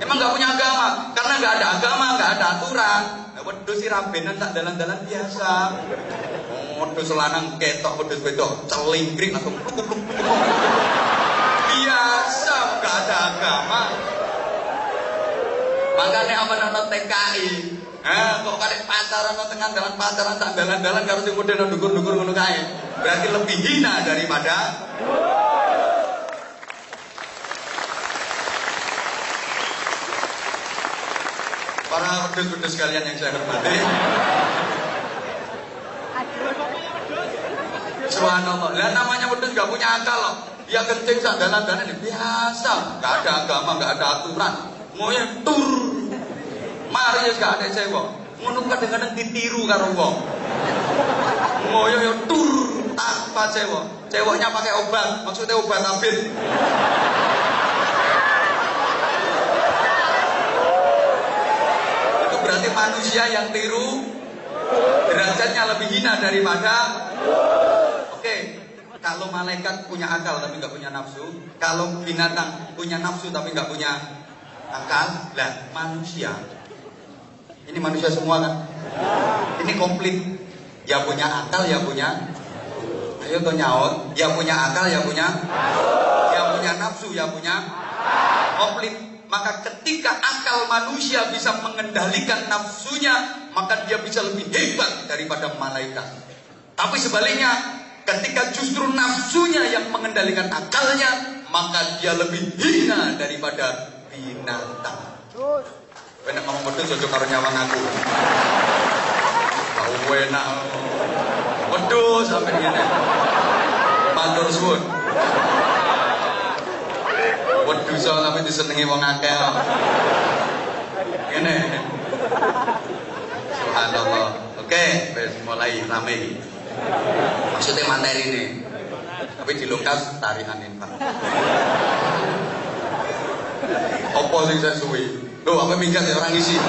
Emang nggak punya agama, karena nggak ada agama, nggak ada aturan. Wedhus si rabenan tak dalan-dalan biasa. Wedhus lanang ketok, wedhus wedok celingkring langsung biasa, nggak ada agama. Makanya apa nono TKI? Kok kali pacaran no tengah dalan pacaran tak dalan-dalan karo sing model ndukur-ndukur ngono kae. Berarti lebih hina daripada para wedhus-wedhus sekalian yang saya hormati. Subhanallah. Lah namanya wedhus gak punya akal loh. Dia kencing sak dalan-dalan biasa, gak ada agama, gak ada aturan. Moye tur. Mari wis gak ada cewek. Ngono kadang-kadang ditiru karo wong. Moyo yo tur tanpa cewek. Ceweknya pakai obat, maksudnya obat tabir. Itu berarti manusia yang tiru derajatnya lebih hina daripada. Oke, kalau malaikat punya akal tapi nggak punya nafsu, kalau binatang punya nafsu tapi nggak punya akal, lah manusia. Ini manusia semua kan? Ini komplit. Ya punya akal, ya punya. Ayo tuh nyaut. Ya punya akal, ya punya. Ya punya nafsu, ya punya. Komplit. Maka ketika akal manusia bisa mengendalikan nafsunya, maka dia bisa lebih hebat daripada malaikat. Tapi sebaliknya, ketika justru nafsunya yang mengendalikan akalnya, maka dia lebih hina daripada binatang. Enak ngomong wedhus aja karo nyawang aku. Tau enak. Wedhus sampe ngene. Matur suwun. Wedhus tapi disenengi wong akeh kok. Ngene. Subhanallah. Oke, wis mulai rame. Maksudnya materi ini. Tapi dilungkas tarian infak. Apa sing saya suwi? Loh, apa minggat ya orang isi? Ya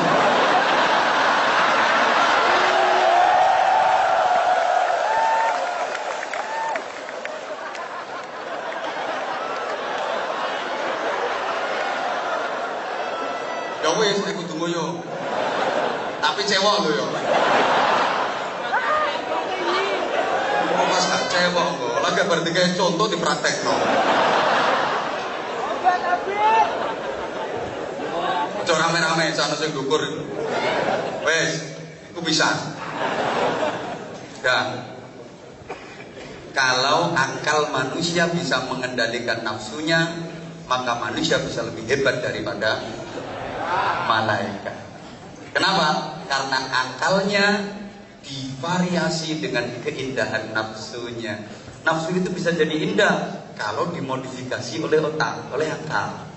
wis, nek kudu ngoyo. Tapi cewek lho ya. Oh, pas gak cewek kok. Lagi berarti kayak contoh dipraktekno. Aja rame-rame sana sing dukur. Wes, iku bisa. Dan kalau akal manusia bisa mengendalikan nafsunya, maka manusia bisa lebih hebat daripada malaikat. Kenapa? Karena akalnya divariasi dengan keindahan nafsunya. Nafsu itu bisa jadi indah kalau dimodifikasi oleh otak, oleh akal.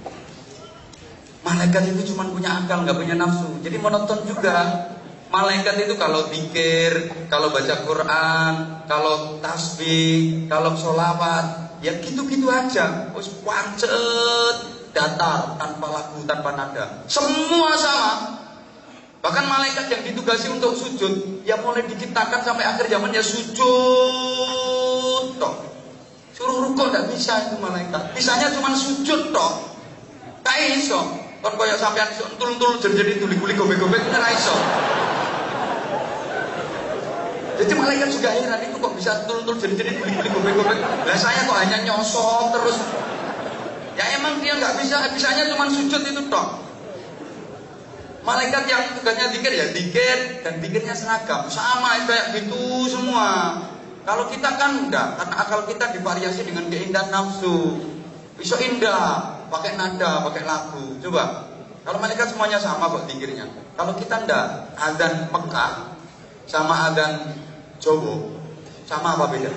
Malaikat itu cuma punya akal, nggak punya nafsu. Jadi monoton juga. Malaikat itu kalau zikir, kalau baca Quran, kalau tasbih, kalau sholawat, ya gitu-gitu aja. Terus pancet, datar, tanpa lagu, tanpa nada. Semua sama. Bahkan malaikat yang ditugasi untuk sujud, ya mulai diciptakan sampai akhir zaman ya sujud toh. Suruh rukuk nggak bisa itu malaikat. Bisanya cuma sujud toh. Tak iso. Kon koyo sampean iso entul-entul jadi tuli-tuli gobek-gobek ora iso. Jadi malaikat juga heran itu kok bisa entul-entul jadi tuli-tuli gobek-gobek. Lah saya kok hanya nyosong terus. Ya emang dia nggak bisa, bisanya cuma sujud itu tok. Malaikat yang tugasnya zikir ya zikir dan zikirnya seragam, sama kayak gitu semua. Kalau kita kan enggak, karena akal kita divariasi dengan keindahan nafsu. Bisa indah, pakai nada, pakai lagu. Coba, kalau malaikat semuanya sama kok zikirnya. Kalau kita enggak, adzan Mekah sama adzan Jawa, sama apa beda?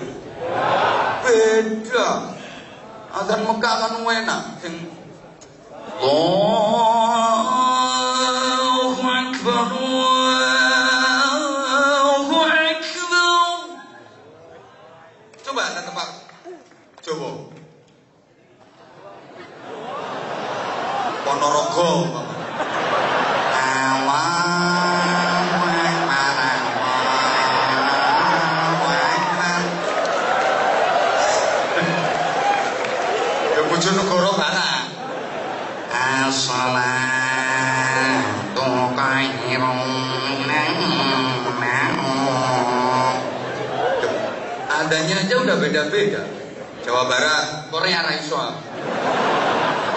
Beda. Adzan Mekah kan enak, sing Allahu Akbar, Allahu Akbar. Coba ada tempat Jawa. Ponorogo. Allahu Akbar. Adanya aja udah beda-beda. Jawa Barat, Korea raiso.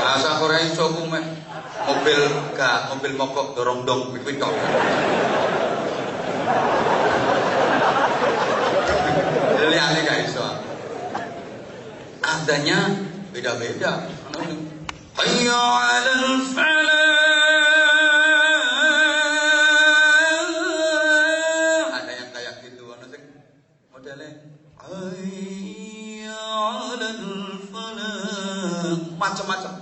Bahasa Korea iso ku mobil mogok dorong dong kuwi tok. Liyane gak iso. Adanya beda-beda. Hayya 'alal falah. Ada yang kayak gitu, ana sing modele hayya 'alal falah. Macam-macam.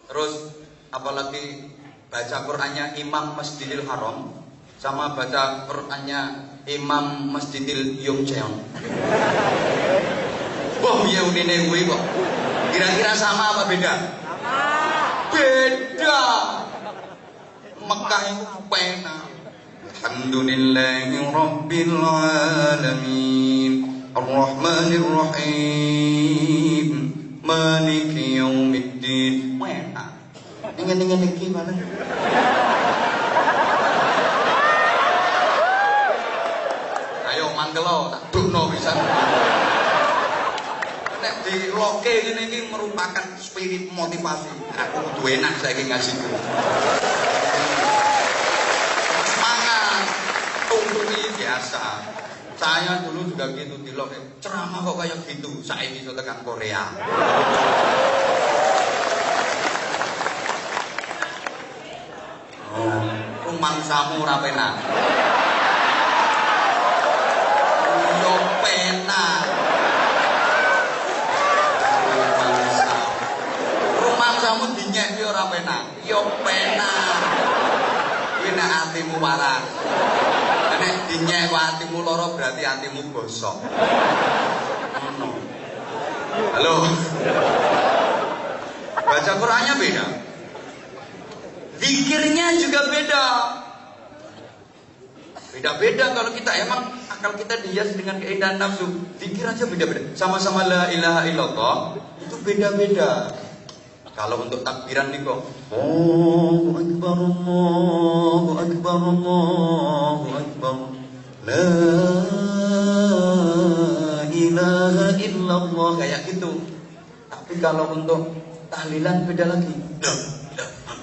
Terus apalagi baca Qur'annya Imam Masjidil Haram sama baca Qur'annya Imam Masjidil Yongcheon. Wah, piye unine kuwi kok? Kira-kira sama apa beda? Sama. Beda. Mekah itu pena. Alhamdulillahi rabbil alamin. Ar-Rahmanir Rahim. Maliki yaumiddin. Pena. Ingin iki mana? Ayo manggelo tak dukno pisan. Nek di loke ngene iki merupakan spirit motivasi. Aku kudu enak saiki ngajiku. Semangat. Tunggu biasa. Saya dulu juga gitu di loke. Ceramah kok kayak gitu. Saiki iso tekan Korea. Rumangsamu ora penak. Yo penak. Rumangsamu dinyek yo ora penak. Yo penak. Kuwi nek atimu waras. Nek dinyek kok atimu lara berarti atimu gosok. Ngono. Halo. Baca Qur'annya beda. Zikirnya juga beda. Beda-beda kalau kita emang akal kita dihias dengan keindahan nafsu. Zikir aja beda-beda. Sama-sama la ilaha illallah itu beda-beda. Kalau untuk takbiran nih kok Allahu Akbar, Allahu Akbar, Allahu Akbar, la ilaha illallah kayak gitu. Tapi kalau untuk tahlilan beda lagi.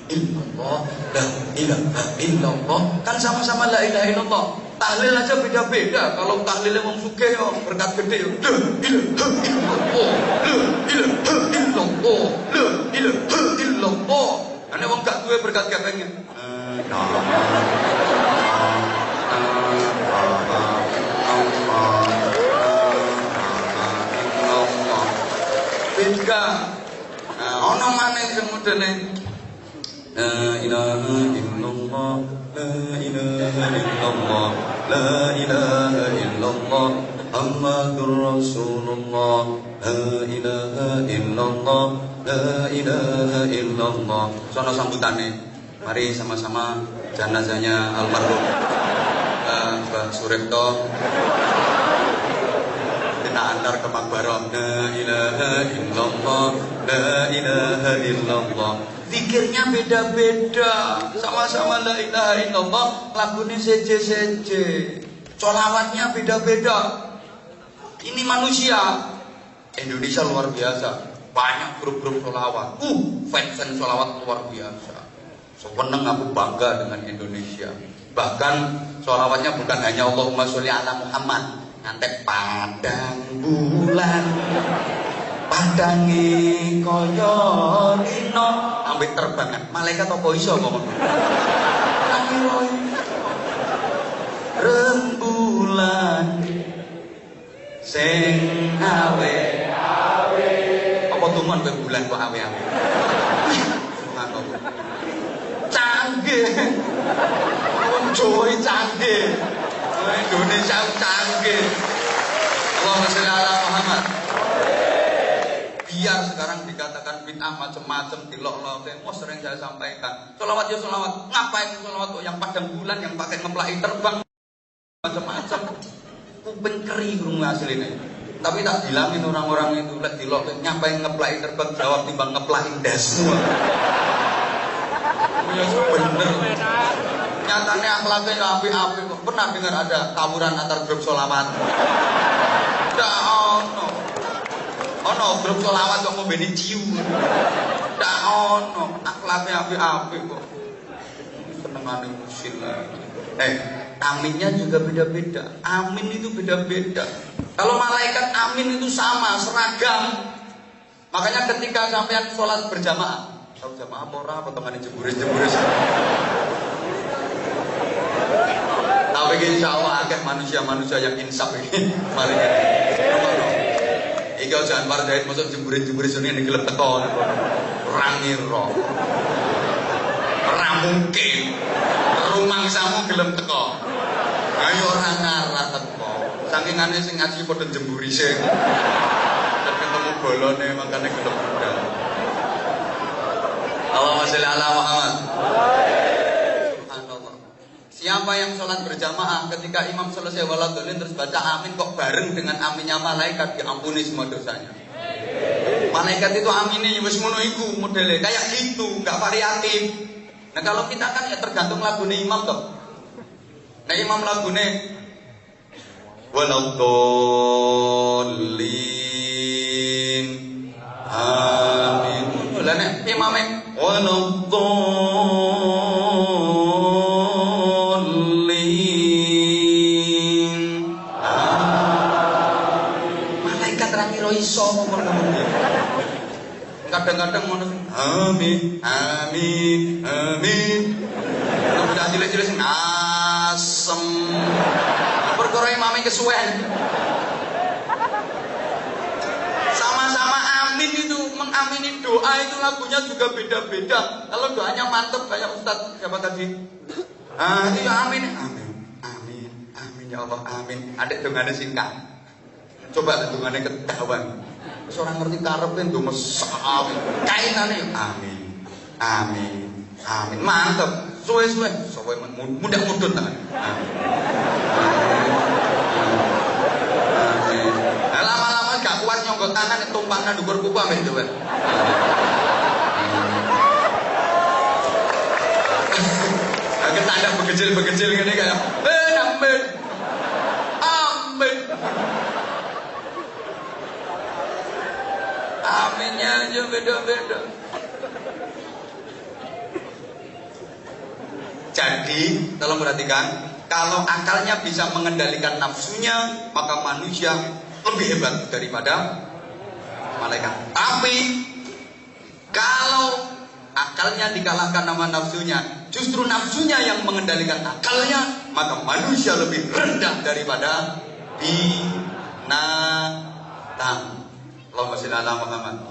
Illallah, la ilaha illallah. Kan sama-sama la ilaha illallah. Tahlil aja beda-beda. Kalau tahlilnya wong sugih yo berkat gede yo. La ilaha illallah, la ilaha illallah, la ilaha illallah. Ane wong gak duwe berkat gepengnya. Beda. Ono maneh sing modene La ilaha illallah, la ilaha illallah, la ilaha illallah, Muhammadur Rasulullah, la ilaha illallah, la ilaha illallah. Sono sambutane. Mari sama-sama jenazahnya almarhum Mbah Suripto kita antar ke makbarah. La ilaha illallah, la ilaha illallah. Zikirnya beda-beda. Sama-sama la ilaha illallah, lagunya seje-seje. Sholawatnya beda-beda. Ini manusia. Indonesia luar biasa. Banyak grup-grup sholawat. Fans sholawat luar biasa. Seneng aku bangga dengan Indonesia. Bahkan sholawatnya bukan hanya Allahumma sholli ala Muhammad. Ngantek padang bulan padangi kaya dina ambek terbangan malaikat apa iso ngomong rembulan sing awe-awe apa tuman kowe bulan kok awe-awe canggih wong Jawa canggih Indonesia canggih Allahumma sholli ala Muhammad. Biar sekarang dikatakan bid'ah macam-macam dilok-lok, sering saya sampaikan. Sholawat ya sholawat, ngapain sholawat yang padang bulan, yang pakai ngeplaki terbang macam-macam. Kuping keri krungu asline. Tapi tak bilangin orang-orang itu lek dilok ngapain ngeplaki terbang, jawab timbang ngeplaki ndasmu. Ya bener. nyatanya akhlaknya ya api-api kok. Pernah dengar ada tawuran antar grup sholawat? Ndak ono. Ono grup sholawat kok ngombeni ciu. Ndak ono. Akhlaknya api-api kok. Senengane musil. Aminnya juga beda-beda. Amin itu beda-beda. Kalau malaikat amin itu sama, seragam. Makanya ketika sampean sholat berjamaah, tahu jamaah apa ora, potongan jeburis-jeburis. Tapi insya Allah akan manusia-manusia yang insaf ini. Mari iki jangan partai masuk jeburis-jeburis ini digelem teko. Rangiro. Ora mungkin. Rumangsamu gelem teko. Ayo orang ngarah teko. Saking aneh sing ngaji padha jemburise. Ketemu bolone makane gelem budal. Allahumma sholli ala Muhammad. Subhanallah. Siapa yang sholat berjamaah ketika imam selesai waladhdallin terus baca amin kok bareng dengan aminnya malaikat, diampuni semua dosanya. Malaikat itu aminnya wis ngono iku modele kayak gitu, enggak variatif. Nah kalau kita kan ya tergantung lagune imam toh. Nah imam lagune waladhdallin amin. Lah nek imame waladhdallin malaikat ra ngira iso ngomong. Kadang-kadang ngono amin amin amin. Udah cilik-cilik sing asem. Perkara imame kesuwen. Sama-sama amin itu mengamini doa itu lagunya juga beda-beda. Kalau doanya mantep kayak Ustadz siapa tadi? Itu ya amin amin amin amin ya Allah amin. Adek dongane singkat. Coba dongane ketahuan. Seorang ngerti karepe ndo mesam. Kainane amin. Amin. Amin. Mantep. Suwe-suwe mudah-mudun tangan. Amin. Lama-lama gak kuat nyonggot tangan tumpangna dhuwur kuku ambek dhewe. Agak tanda begecil-begecil ngene kayak amin. Amin. Aminnya aja beda-beda. Jadi, tolong perhatikan, kalau akalnya bisa mengendalikan nafsunya, maka manusia lebih hebat daripada malaikat. Tapi, kalau akalnya dikalahkan sama nafsunya, justru nafsunya yang mengendalikan akalnya, maka manusia lebih rendah daripada binatang. Allahumma sholli ala Muhammad.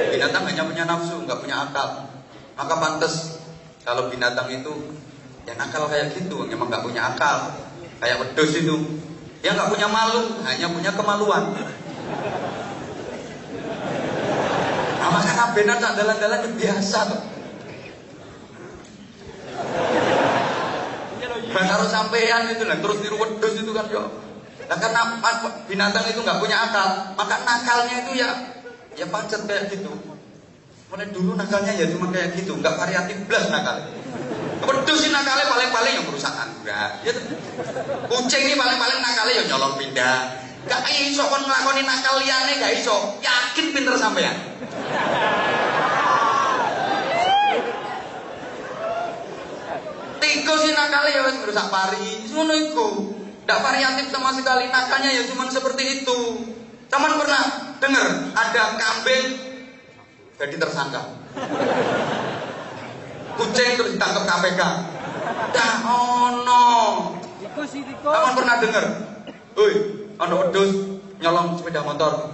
Binatang hanya punya nafsu, nggak punya akal. Maka pantas kalau binatang itu yang akal kayak gitu, memang nggak punya akal. Kayak wedhus itu, dia nggak punya malu, hanya punya kemaluan. Nah, maka benar tak dalan-dalan biasa tuh. Nah, kalau sampean itu lah terus tiru wedhus itu kan yo. Nah, karena binatang itu nggak punya akal, maka nakalnya itu ya pacet kayak gitu. Mulai dulu nakalnya ya cuma kayak gitu, nggak variatif blas nakalnya. Wedhus sih nakalnya paling-paling yang perusahaan enggak. Ya, kucing ini paling-paling nakalnya ya nyolong pindah. Gak iso kon nglakoni nakal liyane gak iso. Yakin pinter sampean. Tikus sih nakalnya ya wis merusak pari. Ngono iku. Nggak variatif sama sekali, nakalnya ya cuma seperti itu. Teman pernah dengar ada kambing jadi tersangka, kucing terus ditangkap KPK. Dah ono. Teman pernah dengar, ono wedhus nyolong sepeda motor.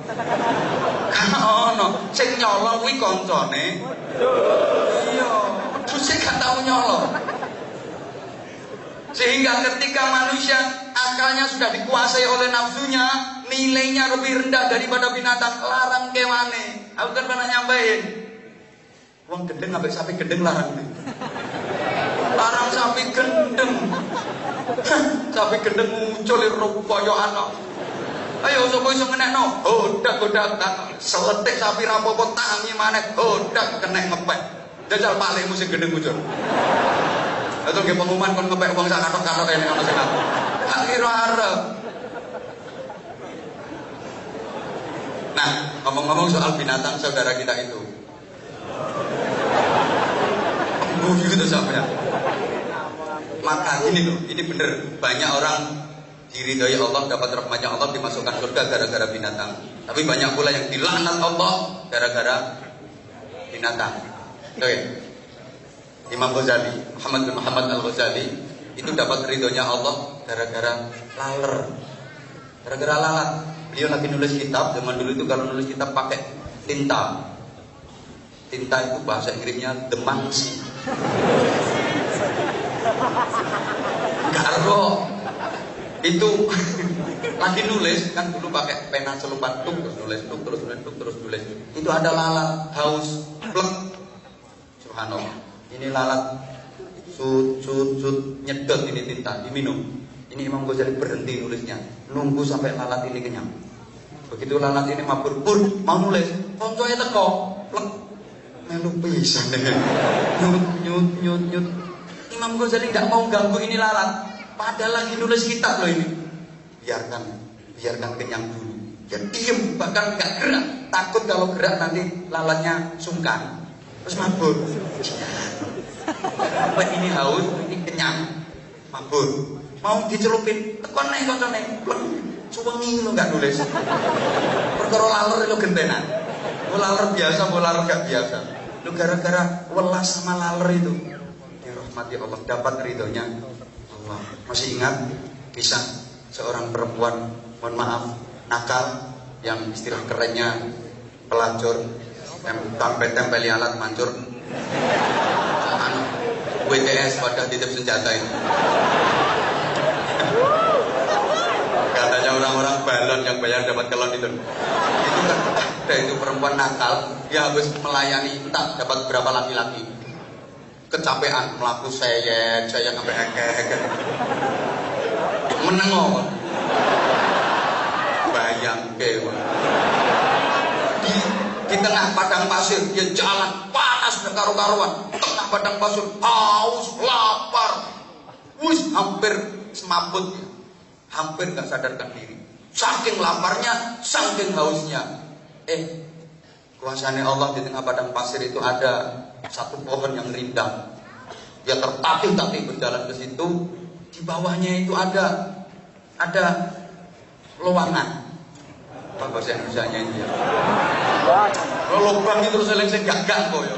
Ono, sing nyolong kuwi koncone. Iya, wedhus sing gak tau nyolong. Sehingga ketika manusia akalnya sudah dikuasai oleh nafsunya, nilainya lebih rendah daripada binatang. Larang kewane. Aku kan pernah nyampein, wong gendeng sampai sapi gendeng larang. Larang sapi gendeng. Sapi gendeng muncul kaya anak. Ayo sapa iso ngenekno? Hodak-hodak seletik sapi rapopo tangi maneh. Hodak kenek ngepek. Jajal palingmu sing gendeng muncul. Betul nggih pengumuman kon ngepek wong sak kathok-kathok kene ngono sing aku. Gak kira arep. Nah, ngomong-ngomong soal binatang saudara kita itu. Gitu sampean. Maka ini loh, ini bener banyak orang diridhoi Allah, dapat rahmatnya Allah, dimasukkan surga gara-gara binatang. Tapi banyak pula yang dilaknat Allah gara-gara binatang. Oke. Imam Ghazali, Muhammad bin Muhammad Al-Ghazali itu dapat ridhonya Allah gara-gara laler. Gara-gara lalat. Beliau lagi nulis kitab, zaman dulu itu kalau nulis kitab pakai tinta. Tinta itu bahasa Inggrisnya demangsi. Karo itu lagi nulis kan dulu pakai pena celupan terus nulis terus nulis. Itu ada lalat haus plek. Subhanallah. Ini lalat sut nyedot ini tinta diminum. Ini Imam Ghazali berhenti nulisnya, nunggu sampai lalat ini kenyang. Begitu lalat ini mabur pur mau nulis, koncoe teko plek melu pisan. Nyut. Imam Ghazali nggak mau ganggu ini lalat, padahal lagi nulis kitab loh ini. Biarkan kenyang dulu. Ya diem, bahkan nggak gerak. Takut kalau gerak nanti lalatnya sungkan. Terus mabur. Apa ini haus, ini kenyang, mabur. Mau dicelupin, tekon nih koncone, plek, suwengi lo nggak nulis. Perkara laler lo gentenan. Mau laler biasa, mau laler nggak biasa. Lo gara-gara welas sama laler itu. Dirahmati Allah, dapat ridhonya Allah. Masih ingat kisah seorang perempuan, mohon maaf, nakal, yang istilah kerennya pelacur, tempeli alat mancur. WTS pada titip senjata itu. Katanya orang-orang balon yang bayar dapat kelon itu. Itu kan ada itu perempuan nakal, dia habis melayani entah dapat berapa laki-laki. Kecapean melaku saya sampai heke. Menengok. Bayang kewa. Di tengah padang pasir dia jalan panas dan karu-karuan, tengah padang pasir haus lapar, hampir semaput, hampir nggak sadarkan diri, saking laparnya, saking hausnya. Kuasanya Allah di tengah padang pasir itu ada satu pohon yang rindang, dia tertatih-tatih berjalan ke situ, di bawahnya itu ada lowongan. Apa bahasa Indonesianya ini ya? Lubang itu terus sing gagak kok ya.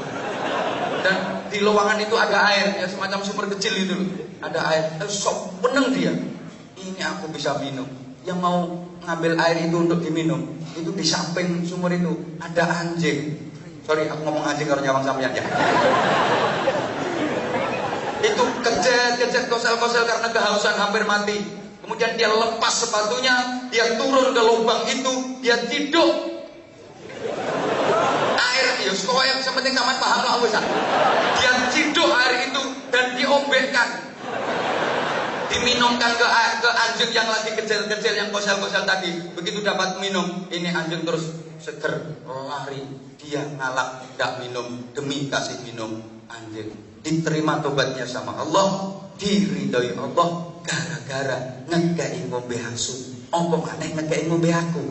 Dan di lowongan itu ada air, ya semacam sumber kecil itu loh. Ada air, sok meneng dia. Ini aku bisa minum. Yang mau ngambil air itu untuk diminum, itu di samping sumur itu ada anjing. Sorry, aku ngomong anjing kalau nyawang sampean ya. Itu kejet kosel-kosel karena kehausan hampir mati. Kemudian dia lepas sepatunya, dia turun ke lubang itu, dia tidur. Air ya, yang sepenting sama paham lah wis. Dia tidur air itu dan diombekkan. Diminumkan ke anjing yang lagi kecil-kecil yang kosel-kosel tadi. Begitu dapat minum, ini anjing terus seger, lari. Dia ngalak, gak minum demi kasih minum anjing. Diterima tobatnya sama Allah, diridhoi Allah gara-gara ngekei ngombe asu. Apa maneh ngekei ngombe aku?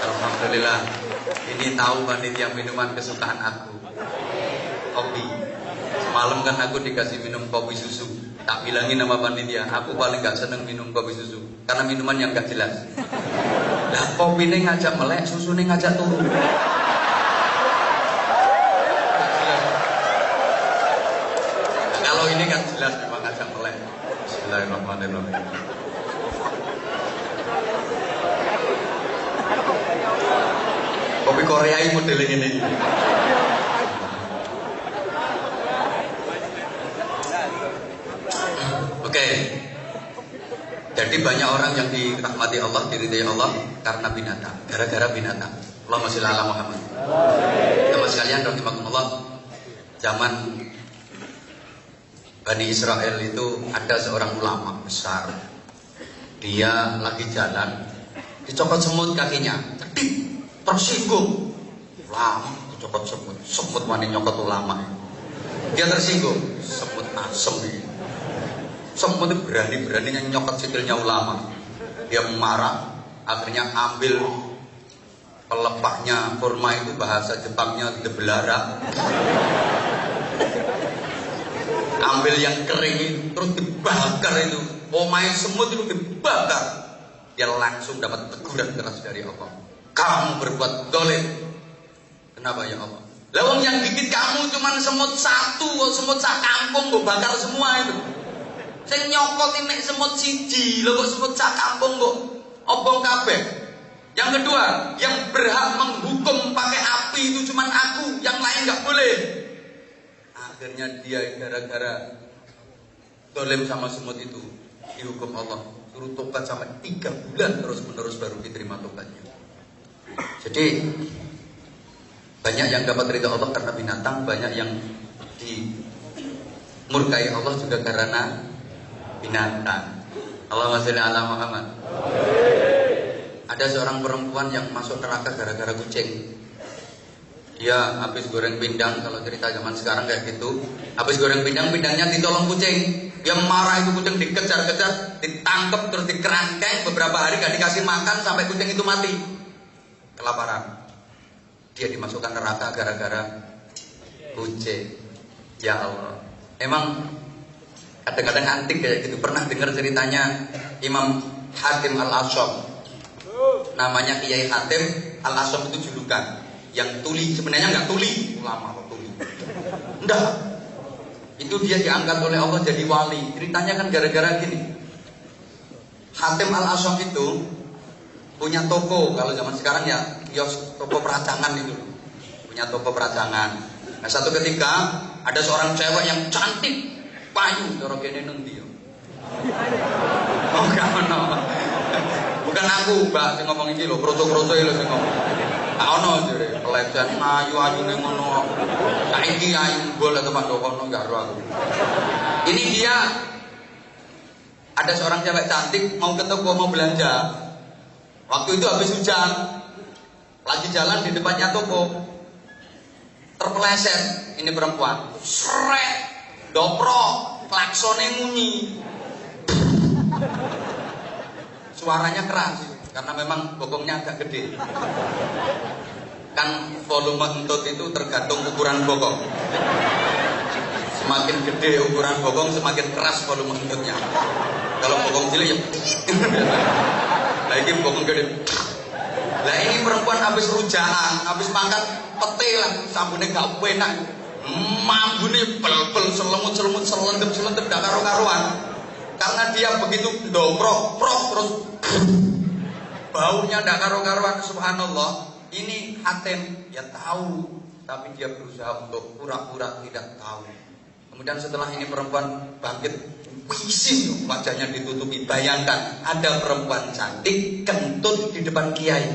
Alhamdulillah. Ini tahu panitia minuman kesukaan aku. Kopi. Semalam kan aku dikasih minum kopi susu. Tak bilangin nama panitia, aku paling gak seneng minum kopi susu karena minuman yang gak jelas. Lah kopi ini ngajak melek, susu ini ngajak turun. Kalau ini kan jelas memang ngajak melek. Bismillahirrahmanirrahim. Kopi Korea ini modelnya ini. Oke. Jadi banyak orang yang dirahmati Allah, diridhai Allah karena binatang, gara-gara binatang. Allahumma sholli ala Muhammad. Teman sekalian rahimakumullah, zaman Bani Israel itu ada seorang ulama besar. Dia lagi jalan, dicopot semut kakinya, tersinggung. Lama cokot semut, semut wani nyokot ulama. Dia tersinggung, semut asem ini. Semut itu berani-beraninya nyokot sikilnya ulama. Dia marah, akhirnya ambil pelepahnya kurma itu, bahasa Jepangnya debelara. Ambil yang kering itu, terus dibakar itu. Omae semut itu dibakar. Dia langsung dapat teguran keras dari Allah. Kamu berbuat dolim. Kenapa ya Allah? Lawang yang gigit kamu cuma semut satu, semut sak kampung kok bakar semua itu. Saya nyokot ini semut siji, lho kok semut sak kampung kok obong kabeh. Yang kedua, yang berhak menghukum pakai api itu cuma aku, yang lain nggak boleh. Akhirnya dia gara-gara dolim sama semut itu dihukum Allah, suruh tobat sampai 3 bulan terus-menerus baru diterima tobatnya. Jadi banyak yang dapat ridha Allah karena binatang, banyak yang dimurkai Allah juga karena binatang. Allahumma sholli ala Muhammad. Ada seorang perempuan yang masuk neraka gara-gara kucing. Dia habis goreng pindang, kalau cerita zaman sekarang kayak gitu. Habis goreng pindang, pindangnya ditolong kucing. Dia marah, itu kucing dikejar-kejar, ditangkap terus dikerangkeng. Beberapa hari gak dikasih makan sampai kucing itu mati kelaparan. Dia dimasukkan neraka gara-gara kucing. Ya Allah. Emang kadang-kadang antik kayak gitu. Pernah dengar ceritanya Imam Hatim Al-Asyam. Namanya Kiai Hatim Al-Asyam itu julukan. Yang tuli, sebenarnya nggak tuli, ulama kok tuli. Enggak. Itu dia diangkat oleh Allah jadi wali. Ceritanya kan gara-gara gini. Hatim Al-Asyam itu punya toko, kalau zaman sekarang ya kios, toko peracangan itu. Punya toko peracangan. Nah, satu ketika ada seorang cewek yang cantik, payu, cara kene nendi yo. Oh, no. Bukan aku, Mbak, sing ngomong iki lho, kroco-kroco lho sing ngomong. Tak ono jare, pelecehan ayu-ayune ngono. Saiki ayu bol atau pandokono gak ro aku. Ini dia ada seorang cewek cantik mau ke toko mau belanja. Waktu itu habis hujan, lagi jalan di depannya toko, terpeleset ini perempuan, srek, doprok, klaksone ngunyi, suaranya keras karena memang bokongnya agak gede. Kan volume entut itu tergantung ukuran bokong. Semakin gede ukuran bokong, semakin keras volume entutnya. Kalau bokong cilik ya. Nah ini bokong gede. Nah ini perempuan habis rujaan, habis makan pete lah, sambune gak enak. Mambune bel-bel selemut-selemut selendep-selendep gak karu-karuan. Karena dia begitu dobrok, terus baunya gak karu-karuan, subhanallah. Ini Hatim ya tahu, tapi dia berusaha untuk pura-pura tidak tahu. Kemudian setelah ini perempuan bangkit, wisin wajahnya ditutupi. Bayangkan ada perempuan cantik kentut di depan kiai.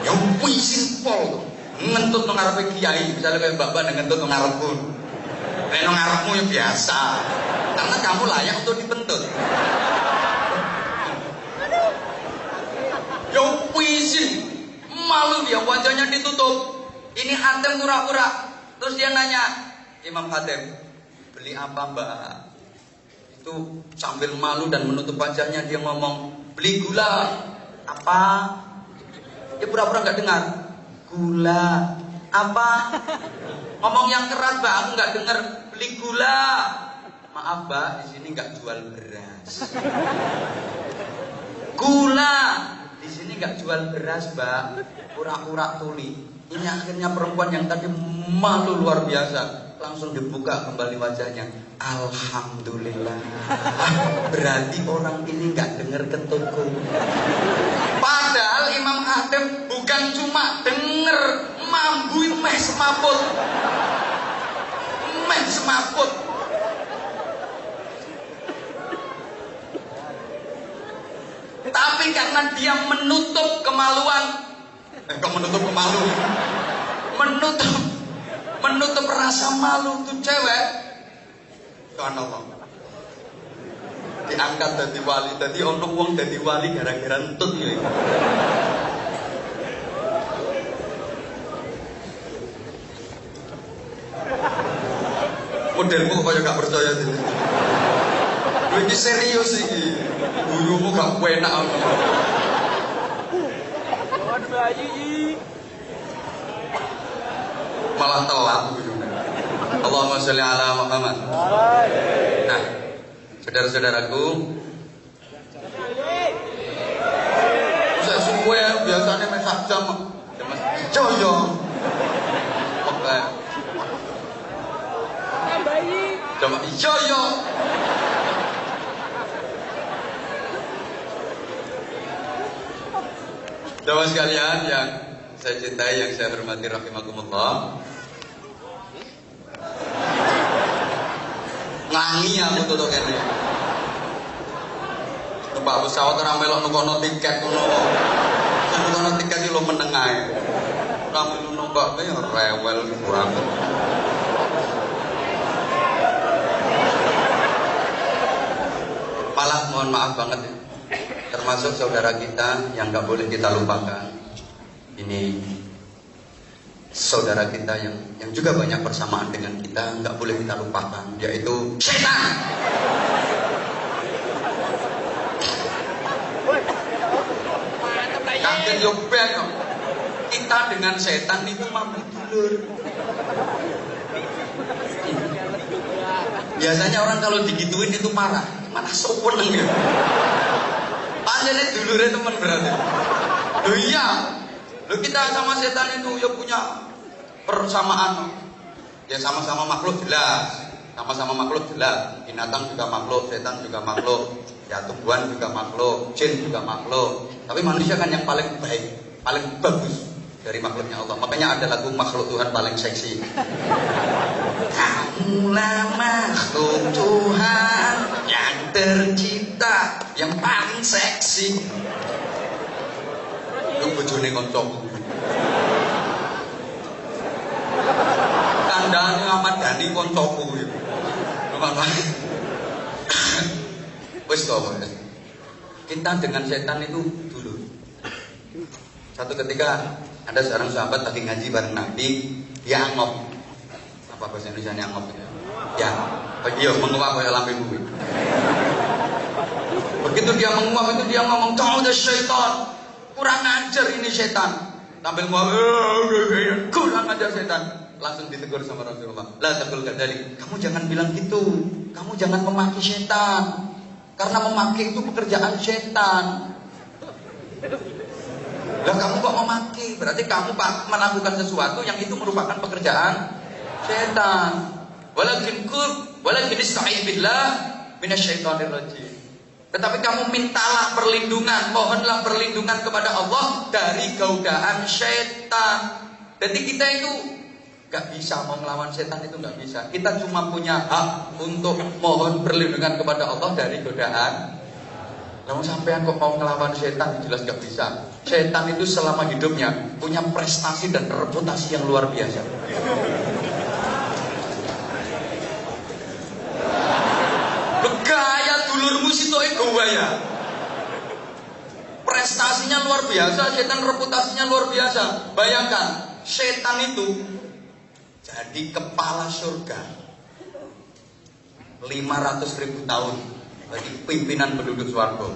Yang wisin pol ngentut nang ngarepe kiai, misalnya kayak mbak-mbak ngentut nang ngarepku. Nek nang ngarepmu ya biasa. Karena kamu layak untuk dipentut. Yang wisin malu dia, wajahnya ditutup. Ini Hatim pura-pura. Terus dia nanya, Imam Hatim, beli apa mbak? Itu sambil malu dan menutup wajahnya dia ngomong, beli gula. Apa? Dia pura-pura gak dengar. Gula. Apa? Ngomong yang keras mbak, aku gak dengar. Beli gula. Maaf mbak, di sini gak jual beras. Gula. Di sini gak jual beras mbak. Pura-pura tuli. Ini akhirnya perempuan yang tadi malu luar biasa langsung dibuka kembali wajahnya. Alhamdulillah. Berarti orang ini nggak dengar kentutku. Padahal Imam Hatim bukan cuma denger, mambu meh semaput. Meh semaput. Tapi karena dia menutup kemaluan, menutup kemaluan, menutup rasa malu tuh cewek, subhanallah, diangkat dari wali. Tadi ono wong dari wali gara-gara entut ini. Modelmu kok gak percaya sih. Ini serius iki. Guyumu gak enak. Malah telat guyunya. Allahumma sholli ala Muhammad. Nah, saudara-saudaraku, saya suwe biasanya main sak jam. Joyo. Oke. Coba joyo. Jamaah sekalian yang saya cintai, yang saya hormati, rahimakumullah. Ngangi aku tuh kene. Numpak pesawat ora melok nukono tiket ngono. Sing nukono tiket iki lho meneng ae. Ora melu numpak ya rewel kurang. Malah mohon maaf banget ya. Termasuk saudara kita yang gak boleh kita lupakan. Ini saudara kita yang juga banyak persamaan dengan kita, gak boleh kita lupakan, yaitu setan. Kaget yo ben. Kita dengan setan itu mampu dulur. Biasanya orang kalau digituin itu marah, malah sopan ya. Panjangnya dulurnya teman berarti. Loh iya, loh kita sama setan itu ya punya persamaan. Ya sama-sama makhluk jelas, sama-sama makhluk jelas. Binatang juga makhluk, setan juga makhluk, ya tumbuhan juga makhluk, jin juga makhluk. Tapi manusia kan yang paling baik, paling bagus dari makhluknya Allah. Makanya ada lagu makhluk Tuhan paling seksi. Kamulah makhluk Tuhan yang tercipta, yang paling seksi. Itu bojone koncoku. Kandhane Ahmad Dhani koncoku itu. Wis to, kita dengan setan itu dulu. Satu ketika ada seorang sahabat lagi ngaji bareng Nabi, dia angop. Apa bahasa Indonesia angop ya? Ya, iya menguap kayak lambe bumi. Begitu dia menguap itu dia ngomong, "Kau udah syaitan, kurang ajar ini setan." Sambil ngomong, kurang ajar setan. Langsung ditegur sama Rasulullah. La taqul kadzalik. Kamu jangan bilang gitu. Kamu jangan memaki setan. Karena memaki itu pekerjaan setan. Lah kamu kok memaki? Berarti kamu melakukan sesuatu yang itu merupakan pekerjaan setan. Walakin ista'idz billah minasyaitonir rajim. Tetapi kamu mintalah perlindungan, mohonlah perlindungan kepada Allah dari godaan setan. Jadi kita itu gak bisa mau melawan setan, itu gak bisa. Kita cuma punya hak untuk mohon perlindungan kepada Allah dari godaan. Lalu sampai kok mau ngelawan setan, jelas gak bisa. Setan itu selama hidupnya punya prestasi dan reputasi yang luar biasa. Gaya dulurmu situ ya. Prestasinya luar biasa, setan reputasinya luar biasa. Bayangkan, setan itu jadi kepala surga 500.000 tahun. Jadi pimpinan penduduk swarga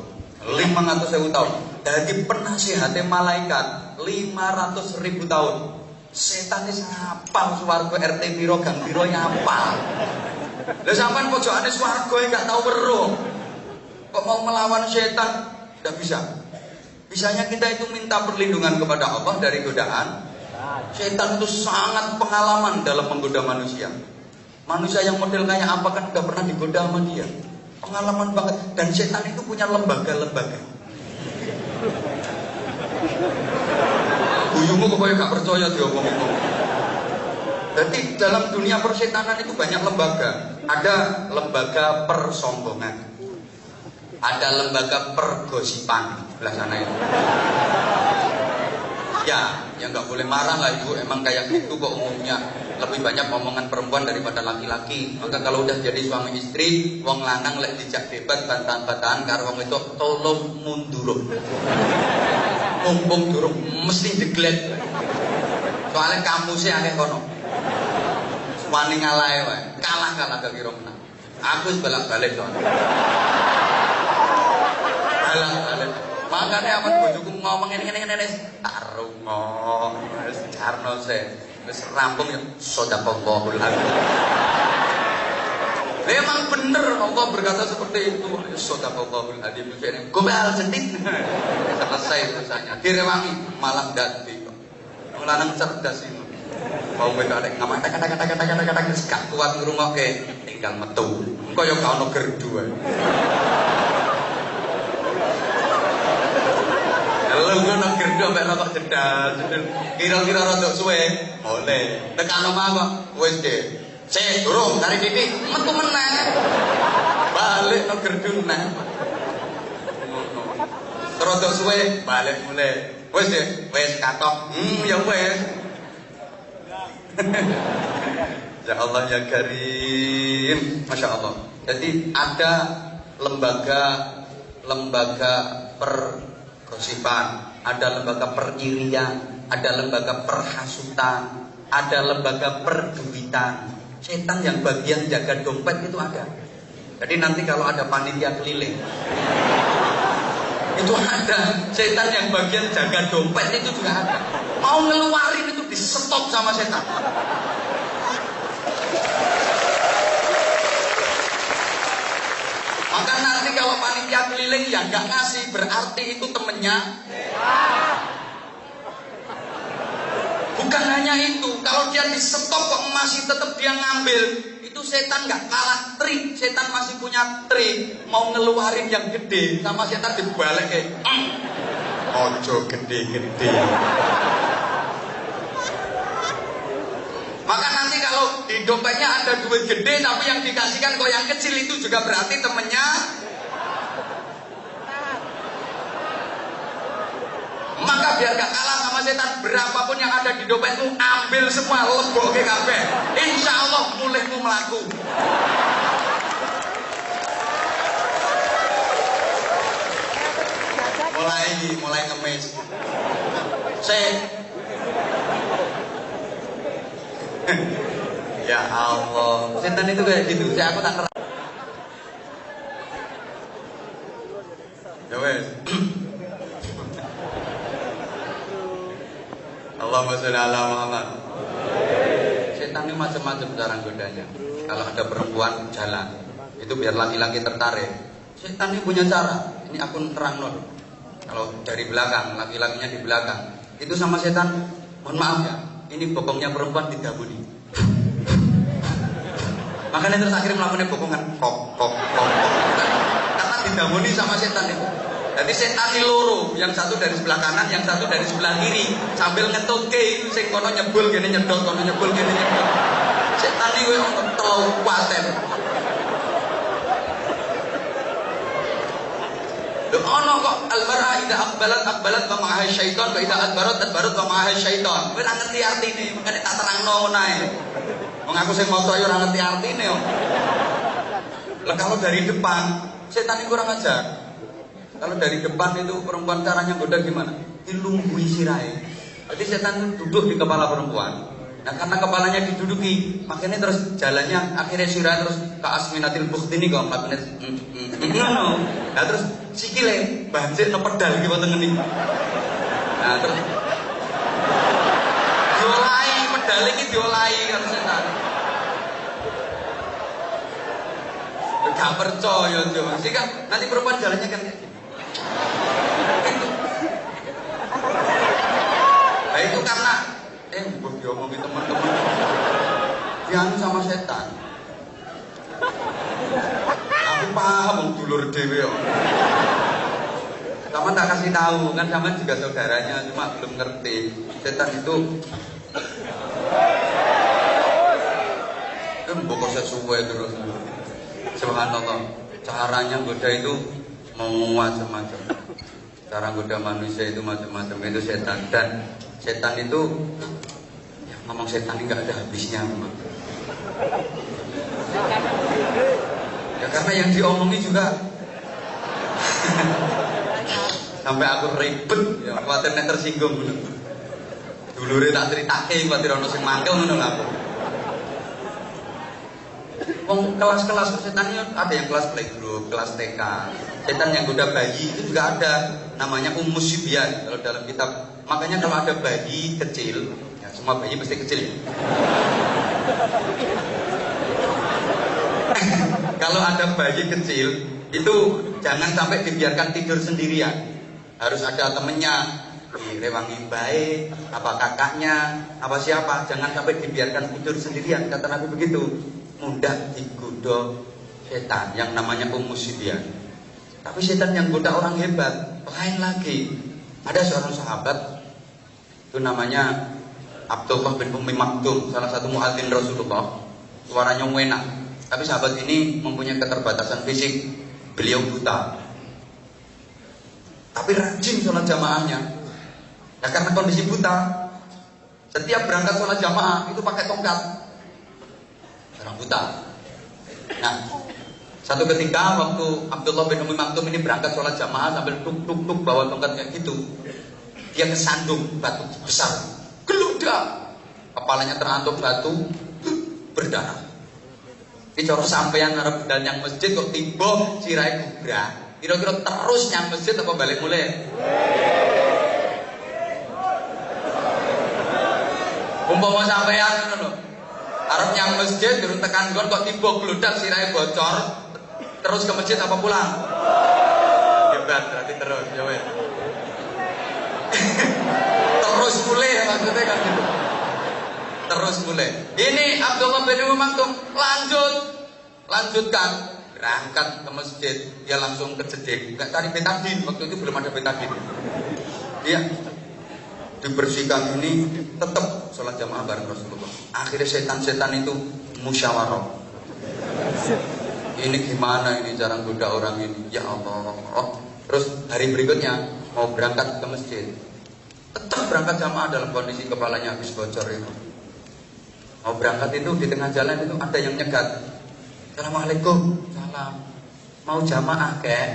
500.000 tahun. Jadi penasehatnya malaikat 500.000 tahun. Setan ini hafal swarga RT piro gang piro hafal. Lah sampean pojokane swarga gak tau weruh. Kok mau melawan setan? Tidak bisa. Bisanya kita itu minta perlindungan kepada Allah dari godaan. Setan itu sangat pengalaman dalam menggoda manusia. Manusia yang model kayak apa kan gak pernah digoda sama dia. Pengalaman banget. Dan setan itu punya lembaga-lembaga. Guyumu kok gak percaya dia ngomong-ngomong. Jadi dalam dunia persetanan itu banyak lembaga. Ada lembaga persombongan, ada lembaga pergosipan belah sana itu. Ya, yang nggak boleh marah lah ibu. Emang kayak gitu kok umumnya. Lebih banyak omongan perempuan daripada laki-laki. Maka kalau udah jadi suami istri, wong lanang lek dijak debat bantahan-bantahan karo wong itu tolong mundur. Mumpung durung mesti diglet. Soalnya kamu sih akeh kono. wani ngalahe wae. Kalah gak kira menang. Aku wis balak-balik to. Balak-balik. Makane amat bojoku ngomong ngene tak rungo. Wis jarno se. Wis rampung ya sadaqallahul adzim. Memang bener Allah berkata seperti itu. Sadaqallahul adzim. Gobal cetit. Selesai urusannya. Direwangi malah dadi. Wong lanang cerdas iki. Mau wedok arek ngamak kata-kata gak kuat ngrungokke tinggal metu. Engko ya gak ono gerdu ae. Lha ngono gerdu mek rokok jedal. Kira-kira rada suwe, boleh. Tekan omah kok wis deh. Sik durung tarik titik metu meneh. Balik no gerdu neh. Ngono. Rada suwe balik mulai. Wis deh, wis katok. Ya wis. Ya Allah ya Karim, Masya Allah. Jadi ada lembaga pergosipan, ada lembaga peririan, ada lembaga perhasutan, ada lembaga perduitan. Setan yang bagian jaga dompet itu ada. Jadi nanti kalau ada panitia keliling, itu ada. Setan yang bagian jaga dompet itu juga ada. Mau ngeluarin itu di stop sama setan. Maka nanti kalau panitia keliling yang gak ngasih berarti itu temennya. Bukan hanya itu, kalau dia di stop kok masih tetap dia ngambil, itu setan gak kalah trik. Setan masih punya trik. Mau ngeluarin yang gede sama setan dibalik kayak ojo gede-gede. Maka nanti kalau di dompetnya ada duit gede tapi yang dikasihkan kok yang kecil itu juga berarti temennya. Maka biar gak kalah sama setan, berapapun yang ada di dompetmu ambil semua, lebokke kabeh. Insya Allah mulihmu melaku. Mulai ngemis. Ya Allah, setan itu kayak gitu. Aku tak keras. Ya wes. Allahumma sholli ala Muhammad. Setan ini macam-macam cara godanya. Kalau ada perempuan jalan, itu biar laki-laki tertarik. Setan ini punya cara. Ini aku terang non. Kalau dari belakang, laki-lakinya di belakang, itu sama setan. Mohon maaf ya, ini bokongnya perempuan didabuni. Makanya terus akhirnya melakukan bokongan kok. Karena didabuni sama setan itu. Jadi setan ini loro, yang satu dari sebelah kanan, yang satu dari sebelah kiri, sambil ngetuke, sing kono nyebul gini nyedot, kono nyebul gini nyedot. Setan ini terlalu kuaten. Loh ono kok al-mar'a idza aqbalat wa ma'aha syaitan wa idza adbarat wa ma'aha syaitan. Kowe ora ngerti artine, makane tak terangno ngono ae. Wong aku sing maca yo ora ngerti artine yo. Lah kalau dari depan, setan ini kurang ajar. Kalau dari depan itu perempuan caranya goda gimana? Dilunggui sirahe. Jadi setan itu duduk di kepala perempuan. Nah karena kepalanya diduduki, makanya terus jalannya akhirnya sirahe terus ke asminatil bukhti ini kok 4 menit. Ngono. Nah terus sikile banjir no pedal iki wonten ngene. Nah terus diolahi pedal iki diolahi karo setan. Gak percaya yo. Sehingga nanti perempuan jalannya kan kayak gini. Nah itu karena mbok diomongin teman-teman yang sama setan. Aku paham wong dulur dhewe kok. Sama tak kasih tahu kan sama juga saudaranya cuma belum ngerti. Setan itu mbok kok sesuai terus. Subhanallah. Caranya goda itu macam-macam. Cara goda manusia itu macam-macam. Itu setan. Dan setan itu ya, ngomong setan ini gak ada habisnya memang. Ya karena yang diomongi juga sampai aku ribet ya, khawatirnya tersinggung bener. Dulure tak ceritake khawatir ono sing mangkel ngono lho aku. Wong kelas-kelas setan itu ada yang kelas playgroup, kelas TK. Setan yang goda bayi itu juga ada, namanya Ummus Sibyan kalau dalam kitab. Makanya kalau ada bayi kecil, ya semua bayi pasti kecil ya. Kalau ada bayi kecil itu jangan sampai dibiarkan tidur sendirian. Harus ada temennya, direwangi baik, apa kakaknya, apa siapa. Jangan sampai dibiarkan tidur sendirian. Kata Nabi begitu. Mudah digoda setan yang namanya Ummus Sibyan. Tapi setan yang goda orang hebat lain lagi. Ada seorang sahabat itu namanya Abdullah bin Ummi Maktum, salah satu muadzin Rasulullah. Suaranya enak. Tapi sahabat ini mempunyai keterbatasan fisik. Beliau buta. Tapi rajin sholat jamaahnya. Ya karena kondisi buta, setiap berangkat sholat jamaah itu pakai tongkat. Orang buta. Nah, satu ketika waktu Abdullah bin Ummi Maktum ini berangkat sholat jamaah sambil tuk bawa tongkat kayak gitu, dia kesandung batu besar, geludak, kepalanya terantuk batu, berdarah. Ini cara sampeyan ngarep budal yang masjid kok tiba sirai gubrak. Kira-kira terus nyang masjid apa balik mulai? Umpama sampeyan ngono lho. Arep nyang masjid durung tekan nggon kok tiba gludak sirahe bocor, terus ke masjid apa pulang? Hebat berarti terus ya weh. Terus mulai maksudnya kan gitu. Terus mulai. Ini Abdullah bin Ummi Maktum lanjutkan berangkat ke masjid, dia langsung kejedek, nggak cari betadin, waktu itu belum ada betadin. Dia dibersihkan ini tetap sholat jamaah bareng Rasulullah. Akhirnya setan-setan itu musyawarah. Ini gimana ini cara goda orang ini? Ya Allah. Terus hari berikutnya mau berangkat ke masjid, tetap berangkat jamaah dalam kondisi kepalanya habis bocor itu. Mau berangkat itu di tengah jalan itu ada yang nyegat. Assalamualaikum. Salam. Mau jamaah kek?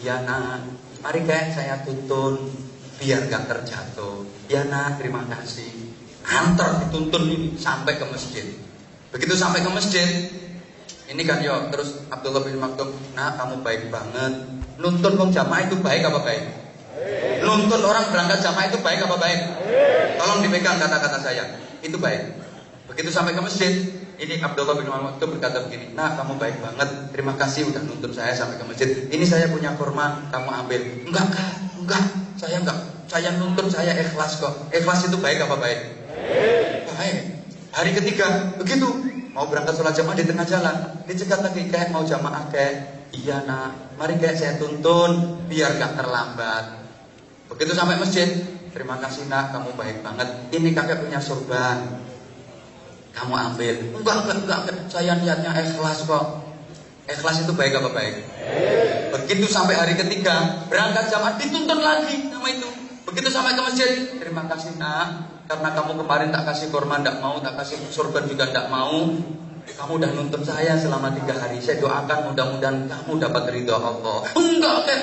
Iya nak. Mari kek saya tuntun biar gak terjatuh. Ya nak, terima kasih. Antar dituntun ini sampai ke masjid. Begitu sampai ke masjid, ini kan yo terus Abdullah bin Maktum, nah kamu baik banget. Nuntun wong jamaah itu baik apa baik? Nuntun orang berangkat jamaah itu baik apa baik? Tolong dipegang kata-kata saya. Itu baik. Begitu sampai ke masjid, ini Abdullah bin Maktum berkata begini, nah kamu baik banget, terima kasih udah nuntun saya sampai ke masjid. Ini saya punya kurma, kamu ambil. Enggak, saya enggak. Saya nuntun, saya ikhlas kok. Ikhlas itu baik apa baik? Baik. Hari ketiga, begitu mau berangkat sholat jamaah di tengah jalan, dicegat lagi, kayak mau jamaah kayak, iya nak, mari kayak saya tuntun biar gak terlambat. Begitu sampai masjid, terima kasih nak, kamu baik banget. Ini kakek punya sorban, kamu ambil. Enggak, saya niatnya ikhlas kok. Ikhlas itu baik apa baik? Begitu sampai hari ketiga, berangkat jamaah dituntun lagi nama itu. Begitu sampai ke masjid, terima kasih nak, karena kamu kemarin tak kasih kurma ndak mau, tak kasih sorban juga ndak mau. Kamu udah nuntun saya selama 3 hari. Saya doakan mudah-mudahan kamu dapat ridho Allah. Enggak kek,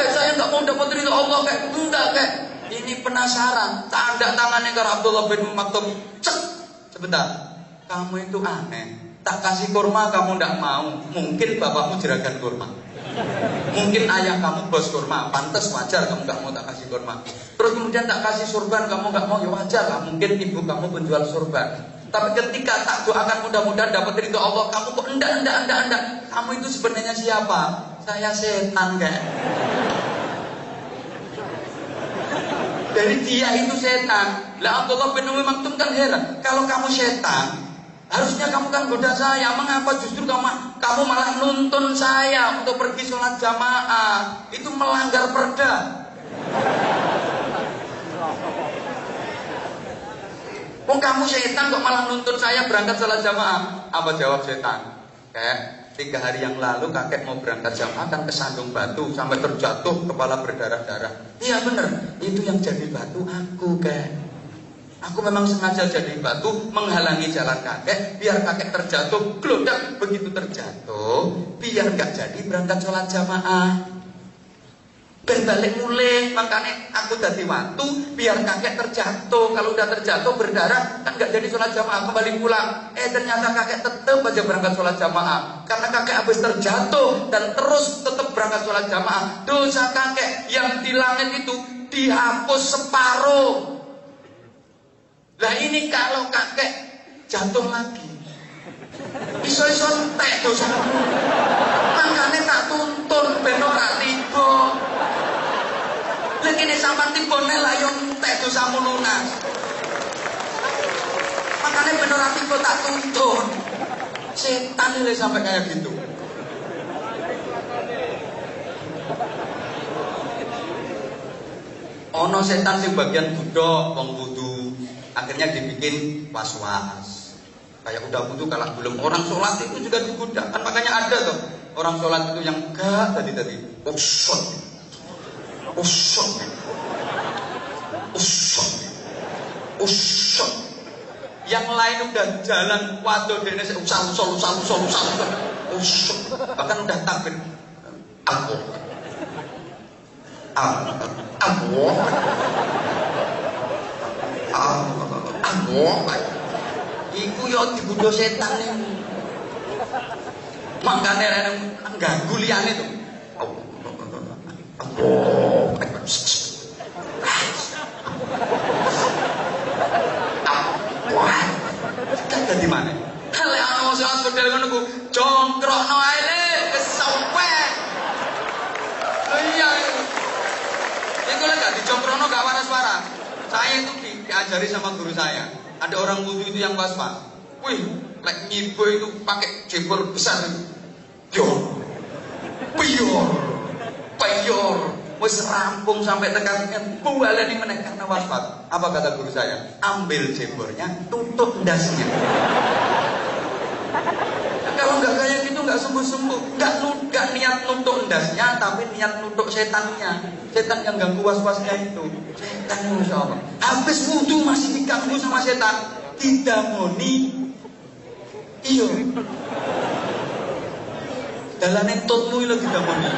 saya enggak mau dapat ridho Allah kek. Enggak kek. Ini penasaran. Tanda tangannya ke Abdullah bin Maktum. Cek. Sebentar. Kamu itu aneh. Tak kasih kurma kamu ndak mau. Mungkin bapakmu jeragan kurma. Mungkin ayah kamu bos kurma, pantas wajar kamu gak mau tak kasih kurma. Terus kemudian tak kasih sorban kamu gak mau, ya wajar lah. Mungkin ibu kamu penjual sorban. Tapi ketika tak doakan mudah-mudahan dapat ridho Allah, kamu kok enggak. Kamu itu sebenarnya siapa? Saya setan kayak. Dari dia itu setan. Lah Abdullah bin Ummi Maktum kan heran, kalau kamu setan, harusnya kamu kan goda saya. Mengapa justru kamu malah nuntun saya untuk pergi sholat jamaah? Itu melanggar perda. Oh kamu setan kok malah nuntun saya berangkat sholat jamaah? Apa jawab setan? Kayak 3 hari yang lalu kakek mau berangkat jamaah kan kesandung batu sampai terjatuh kepala berdarah-darah. Iya bener, itu yang jadi batu aku kayak. Aku memang sengaja jadi batu menghalangi jalan kakek biar kakek terjatuh. Gelodak begitu terjatuh biar gak jadi berangkat sholat jamaah. berbalik mulai, makanya aku dadi watu biar kakek terjatuh. Kalau udah terjatuh berdarah kan nggak jadi sholat jamaah, kembali pulang. Ternyata kakek tetap aja berangkat sholat jamaah karena kakek habis terjatuh dan terus tetap berangkat sholat jamaah. Dosa kakek yang di langit itu dihapus separuh. Lah ini kalau kakek jatuh lagi, iso-iso entek dosa. Makanya tak tuntun ben ora tiba. Lagi ini sampai tiba lah yang entek dosamu lunas. Makanya ben ora tiba tak tuntun. Setan ini sampai kayak gitu. Ono setan sing bagian budok wong wudu, akhirnya dibikin was-was. Kayak udah wudu kalah belum, orang sholat itu juga digoda. Kan makanya ada tuh orang sholat itu yang enggak tadi usut, yang lain udah jalan waduh dene usal, bahkan udah takbir aku iku yo dibudo setan iki. Makane rene ganggu liyane to. Kan dadi mana? Lek ana sholat model ngono ku jongkrokno ae le kesawek. Iya. Iku lek gak dijongkrokno gak waras-waras. Saya itu diajari sama guru saya. Ada orang wudu itu yang was-was. Wih, lek nyibo itu pakai jebol besar itu. Piyor. Wis rampung sampai tekan bualeni meneh karena was-was. Apa kata guru saya? Ambil jebolnya, tutup ndasnya. Kalau nggak kayak gitu nggak sembuh-sembuh. Nggak niat nutup ndasnya, tapi niat nutup setannya. Setan yang ganggu was-wasnya itu. Setan Masya Allah. Habis wudu masih diganggu sama setan. Didamoni. Iya. Dalane tutmu lagi didamoni.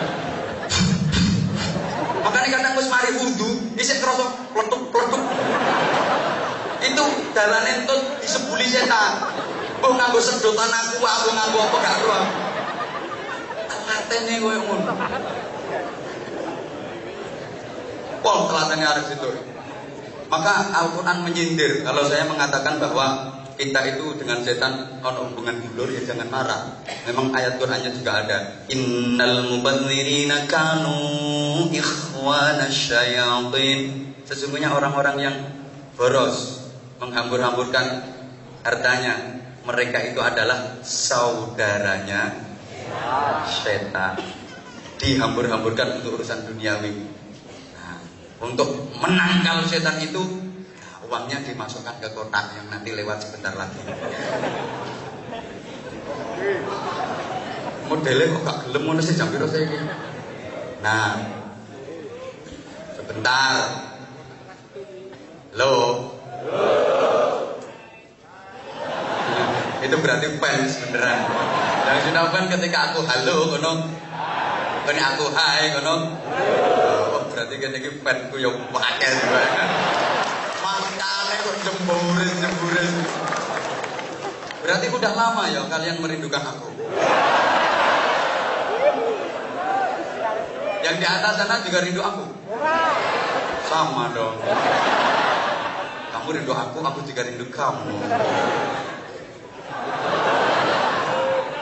Makanya kadang wis mari wudu, isih krasa pletuk-pletuk. Itu dalane tut disebuli setan. Oh nganggo sedotan aku nganggo apa gak ro. Telatene koyo ngono. Pol telatene arep situ. Maka Al-Qur'an menyindir kalau saya mengatakan bahwa kita itu dengan setan ono hubungan dulur ya jangan marah. Memang ayat Qur'annya juga ada. Innal mubadzirina kanu ikhwanasy syayatin. Sesungguhnya orang-orang yang boros, menghambur-hamburkan hartanya, mereka itu adalah saudaranya setan. Dihambur-hamburkan untuk urusan duniawi. Nah, untuk menangkal setan itu uangnya dimasukkan ke kotak yang nanti lewat sebentar lagi. Modelnya kok gak gelem ngono sih jam piro saya iki. Nah, sebentar. Halo. Itu berarti fans beneran. Yang sudah kan ketika aku halo kono. Kene aku hai kono. Oh, berarti kene iki fansku yo akeh juga. Makane kok jemburin. Berarti udah lama ya kalian merindukan aku. Yang di atas sana juga rindu aku. Sama dong. Kamu rindu aku juga rindu kamu.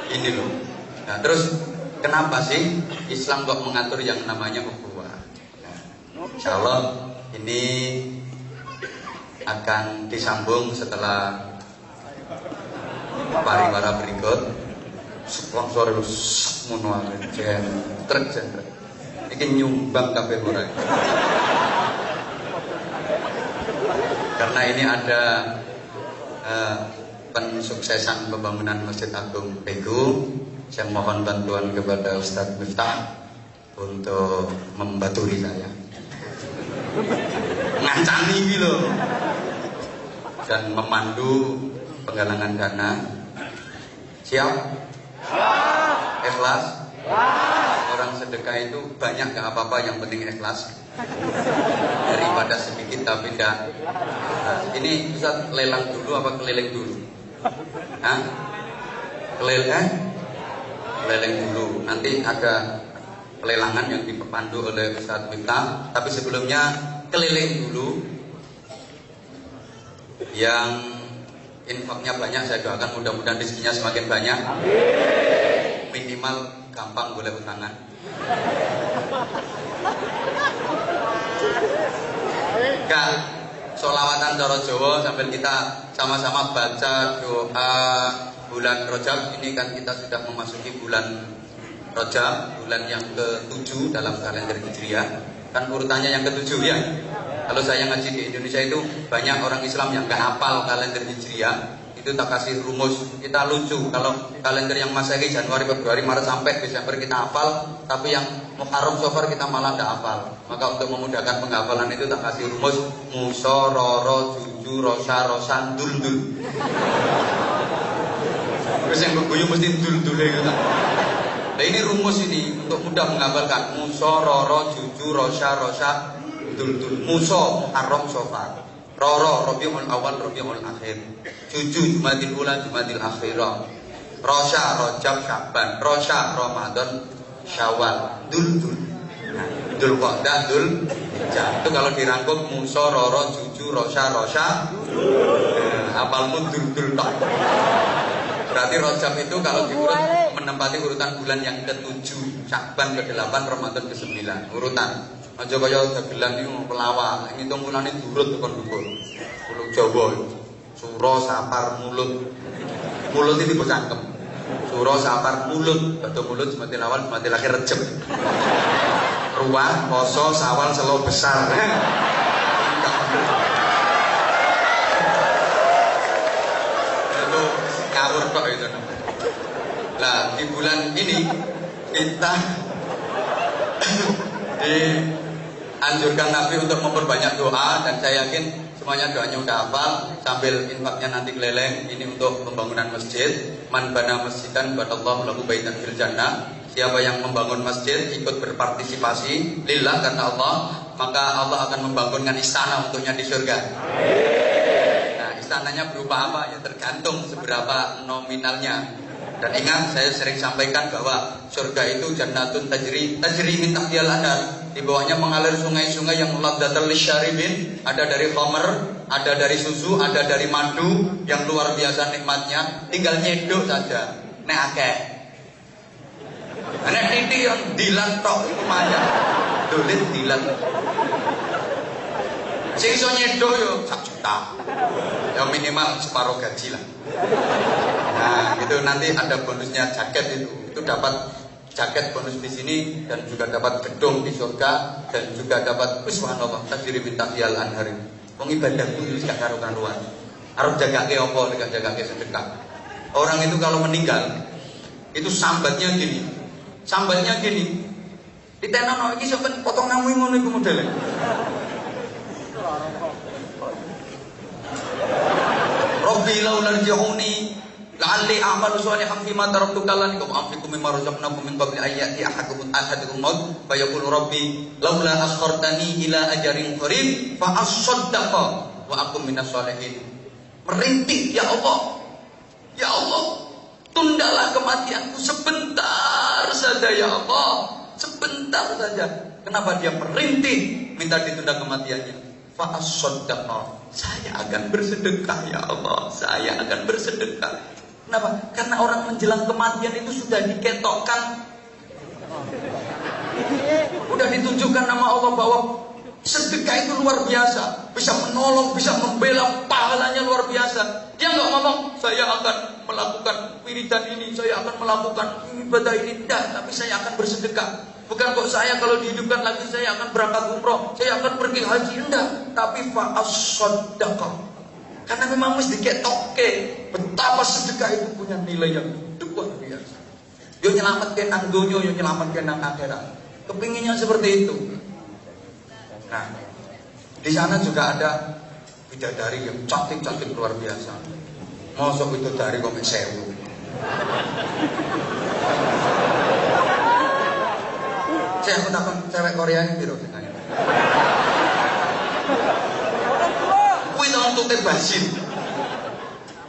Ini loh. Nah, terus kenapa sih Islam kok mengatur yang namanya ukhuwah? Nah, insya Allah ini akan disambung setelah pariwara berikut. Sponsor mono truk jenderal. Iki nyumbang kabeh ora. Karena ini ada pensuksesan pembangunan Masjid Agung Pegu. Saya mohon bantuan kepada Ustadz Miftah untuk membaturi saya. Ngancani gitu dan memandu penggalangan dana. Siap? Ikhlas? orang sedekah itu banyak gak apa-apa, yang penting ikhlas. Daripada sedikit tapi tidak. Nah, ini Ustaz lelang dulu apa keliling dulu? Hah? Keliling dulu. Nanti ada pelelangan yang dipandu oleh Ustaz Miftah. Tapi sebelumnya keliling dulu. Yang infaknya banyak saya doakan mudah-mudahan rezekinya semakin banyak. Minimal gampang boleh utangan. Kak, sholawatan cara Jawa sambil kita sama-sama baca doa bulan Rajab. Ini kan kita sudah memasuki bulan Rajab, bulan yang ke-7 dalam kalender Hijriah. Kan urutannya yang ke-7 ya. Kalau saya ngaji di Indonesia itu banyak orang Islam yang gak hafal kalender Hijriah. Itu tak kasih rumus. Kita lucu kalau kalender yang Masehi Januari, Februari, Maret sampai Desember kita hafal, tapi yang Muharram, Safar kita malah tidak hafal. Maka untuk memudahkan penghafalan itu tak kasih rumus Muso, Roro, Juju, Rosa, Rosan, Dul. Terus yang berguyu mesti Dul gitu. Nah ini rumus ini untuk mudah menghafalkan Muso, Roro, Juju, Rosa, Dul. Muso, Muharram, Safar. Roro, Rabiul Awal, Rabiul Akhir. Juju, Jumadil Ula, Jumadil Akhirah. Rosya, Rajab, Syaban. Rosya, Ramadan, Syawal. Dul. Nah, Dul Qa'dah, Dul Hijjah. Itu kalau dirangkum Muso, Roro, Juju, Rosya. Apalmu Dul tak. Berarti Rajab itu kalau diurut menempati urutan bulan yang ke-7, Syaban ke-8, Ramadan ke-9. Urutan. Aja kaya dagelan iki pelawak, ngitung mulane durut tekan dhuwur. Pulau Jawa, Suro, Sapar, Mulut. Mulut iki bocangkem. Suro, Sapar, Mulut, batu mulut Jumatil awal, Jumatil akhir Rejab. Ruah, Poso, Sawal, Selo besar. Itu ngawur kok itu. Nah, di bulan ini kita anjurkan Nabi untuk memperbanyak doa, dan saya yakin semuanya doanya udah hafal. Sambil infaknya nanti keleleng. Ini untuk pembangunan masjid. Man bana masjidan banallahu lahu baitan fil jannah. Siapa yang membangun masjid ikut berpartisipasi lillah karena Allah, maka Allah akan membangunkan istana untuknya di surga. Nah, istananya berupa apa? Ya tergantung seberapa nominalnya. Dan ingat, saya sering sampaikan bahwa surga itu jannatun tajri min tahtihal anhar. Di bawahnya mengalir sungai-sungai yang ladzatal lisyaribin. Ada dari khamr, ada dari susu, ada dari madu yang luar biasa nikmatnya. Tinggal nyedok saja. Nek akeh. Nek titik yang dilan tok iku maya. Dolit dilan. Sing iso nyedok yo 1 juta. Ya minimal separuh gaji lah. Nah, itu nanti ada bonusnya jaket itu. Itu dapat jaket bonus di sini dan juga dapat gedung di surga dan juga dapat subhanallah tajri min tahtihal anhar. Wong ibadahku itu gak karu-karuan. Arep jagake apa nek jagake sedekah. Orang itu kalau meninggal itu sambatnya gini. Ditenono iki sok potong namu ngono iku modele. Rabbi laula rji'uni la'alli a'malu shalihan fima taraktu kallan kum amlikum mimma razaqnakum min qabli ayati ahadukum maut fa yaqulu rabbi laula akhartani ila ajalin qarib fa asaddaqa wa akum minas shalihin. Merintih, ya Allah, tundalah kematianku sebentar saja ya Allah, sebentar saja. Kenapa dia merintih minta ditunda kematiannya? Fa asaddaqa, saya akan bersedekah ya Allah, saya akan bersedekah. Kenapa? Karena orang menjelang kematian itu sudah diketokkan, sudah ditunjukkan nama Allah bahwa sedekah itu luar biasa, bisa menolong, bisa membela, pahalanya luar biasa. Dia nggak ngomong saya akan melakukan wiridan ini, saya akan melakukan ibadah ini, tidak, tapi saya akan bersedekah. Bukan kok saya kalau dihidupkan lagi saya akan berangkat umroh, saya akan pergi haji, enggak. Tapi fa'as-sadaqah. Karena memang mesti diketokke betapa sedekah itu punya nilai yang luar biasa. Yo nyelametkeun nang donya, yo nyelametkeun nang akhirat. Kepinginnya seperti itu. Nah, di sana juga ada bidadari yang cantik-cantik luar biasa. Mosok bidadari kok mek 1000. Saya aku takon cewek Korea ini piro sing ayu. Kuwi tong tutip basin.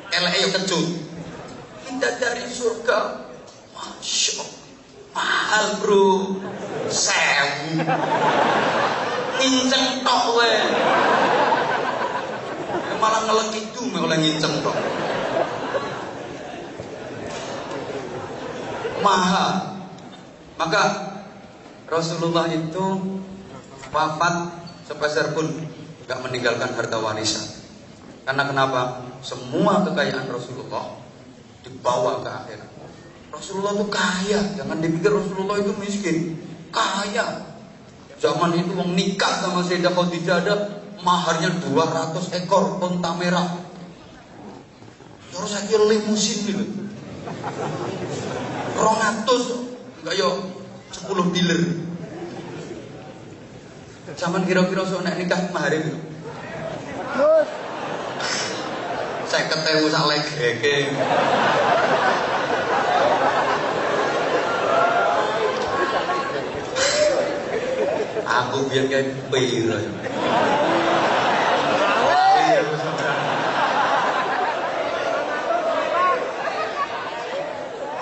Eleke yo kecut. Kita dari surga. Masya Allah. Mahal bro. Sewu. Nginceng tok we. Malah ngelek itu oleh nginceng tok. Mahal. Maka Rasulullah itu wafat sepeser pun gak meninggalkan harta warisan. Karena kenapa? Semua kekayaan Rasulullah dibawa ke akhirat. Rasulullah itu kaya. Jangan dipikir Rasulullah itu miskin. Kaya. Zaman itu wong nikah sama Sayyidah Khadijah ada maharnya 200 ekor unta merah. Terus saya kira limusin gitu. 200 enggak yo 10 dealer. Zaman kira-kira soalnya nikah mahar itu. Saya ketemu sak legeke. Aku biar kayak piro.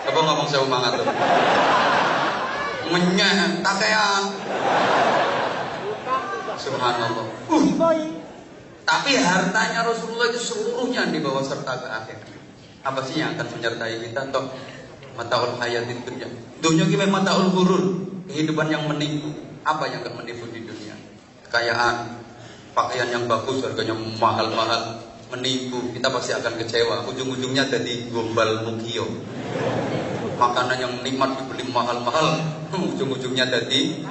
Apa ngomong saya umangat tuh? Menyah, kakean. Subhanallah. Tapi hartanya Rasulullah itu seluruhnya dibawa serta ke akhir. Apa sih yang akan menyertai kita? Toh mataul hayatin dunya. Dunia kita mataul ghurur, kehidupan yang menipu. Apa yang akan menipu di dunia? Kekayaan, pakaian yang bagus, harganya mahal-mahal, menipu. Kita pasti akan kecewa. Ujung-ujungnya jadi gombal mukio. Makanan yang nikmat dibeli mahal-mahal, ujung-ujungnya jadi.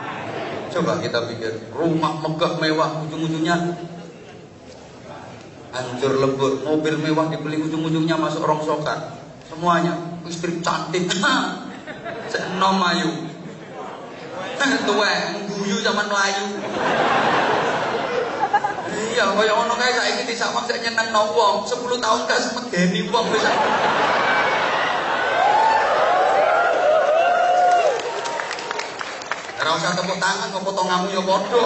Coba kita pikir, rumah megah mewah, ujung-ujungnya hancur lebur. Mobil mewah dibeli, ujung-ujungnya masuk rongsokan. Semuanya, istri cantik, senom ayu, tua, guyu zaman Melayu. Iya, kaya ono kae saiki disamak sak nyenengno wong, 10 tahun gak semedeni wong wis. Ora usah tepuk tangan, kok potonganmu ya padha.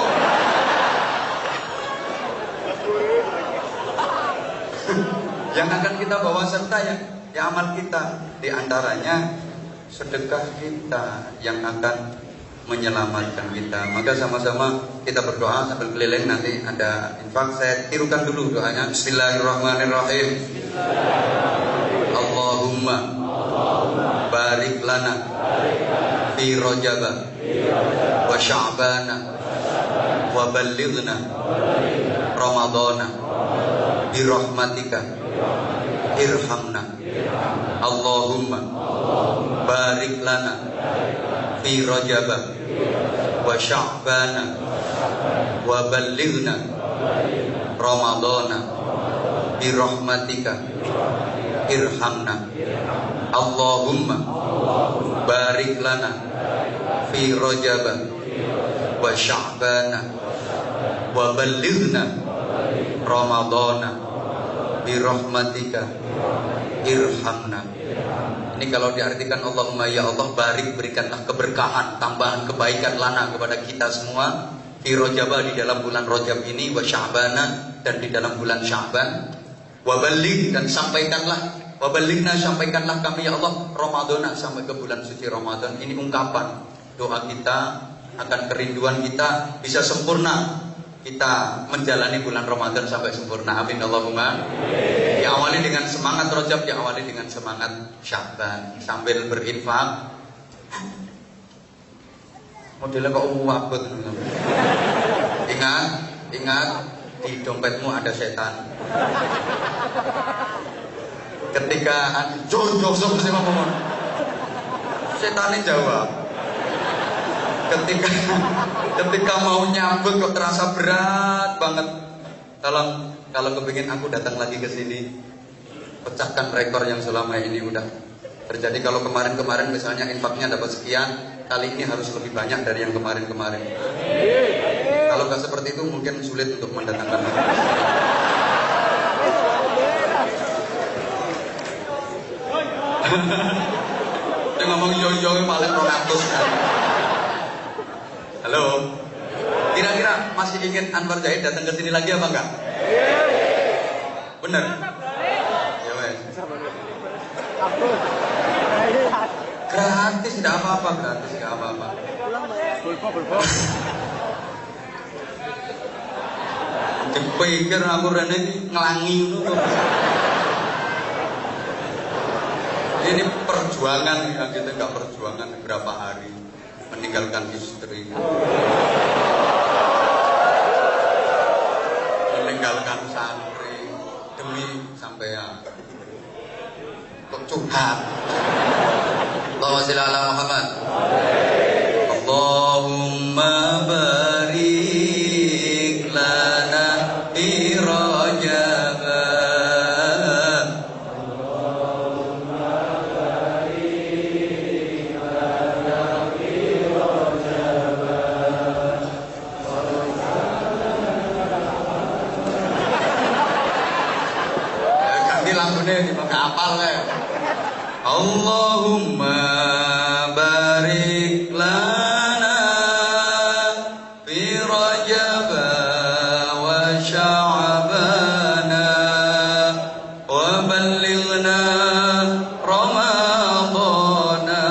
Yang akan kita bawa serta ya amal kita, di antaranya sedekah kita yang akan menyelamatkan kita. Maka sama-sama kita berdoa sambil keliling, nanti ada infak. Saya tirukan dulu doanya. Bismillahirrahmanirrahim. Allahumma barik lana fi Rajab wa Sya'ban wa ballighna Ramadhana bi rahmatika irhamna. Allahumma barik lana fi Rajab wa Sya'ban wa ballighna Ramadhana bi rahmatika irhamna. Allahumma barik lana fi Rajab wa Sya'ban wa ballighna Ramadhana bi rahmatika irhamna. Ini kalau diartikan Allahumma ya Allah barik, berikanlah keberkahan, tambahan kebaikan lana kepada kita semua fi Rajab, di dalam bulan Rajab ini, wa Sya'bana, dan di dalam bulan Sya'ban, wa balligh, dan sampaikanlah, wa ballighna, sampaikanlah kami ya Allah Ramadhana, sampai ke bulan suci Ramadan. Ini ungkapan doa kita akan kerinduan kita bisa sempurna, kita menjalani bulan Ramadan sampai sempurna. Amin Allahumma. Diawali dengan semangat Rajab, diawali dengan semangat Sya'ban, sambil berinfak. Modelnya kok wabut. Ingat di dompetmu ada setan. Ketika jodoh seperti apa? Setannya jawab. Ketika mau nyambut kok terasa berat banget. Kalau kepingin aku datang lagi ke sini, pecahkan rekor yang selama ini udah terjadi. Kalau kemarin misalnya infaknya dapat sekian, kali ini harus lebih banyak dari yang kemarin. Kalau nggak seperti itu mungkin sulit untuk mendatangkan. Dia ngomong yo paling 200 kan. Halo. Kira-kira masih ingin Anwar Zahid datang ke sini lagi apa enggak? Bener? Ya wes. Gratis, tidak apa-apa, gratis, tidak apa-apa. Dipikir aku rene iki nglangi ngono. Ini perjuangan ya, kita nggak perjuangan berapa hari meninggalkan istri, meninggalkan santri demi sampean. Kok curhat? Allahumma sholli ala Muhammad. Allahumma barik lana fi Rajab. Ganti lambune dipakai apal ya. Allahumma barik lana fi Rajab wa Sya'bana wa ballighna Ramadana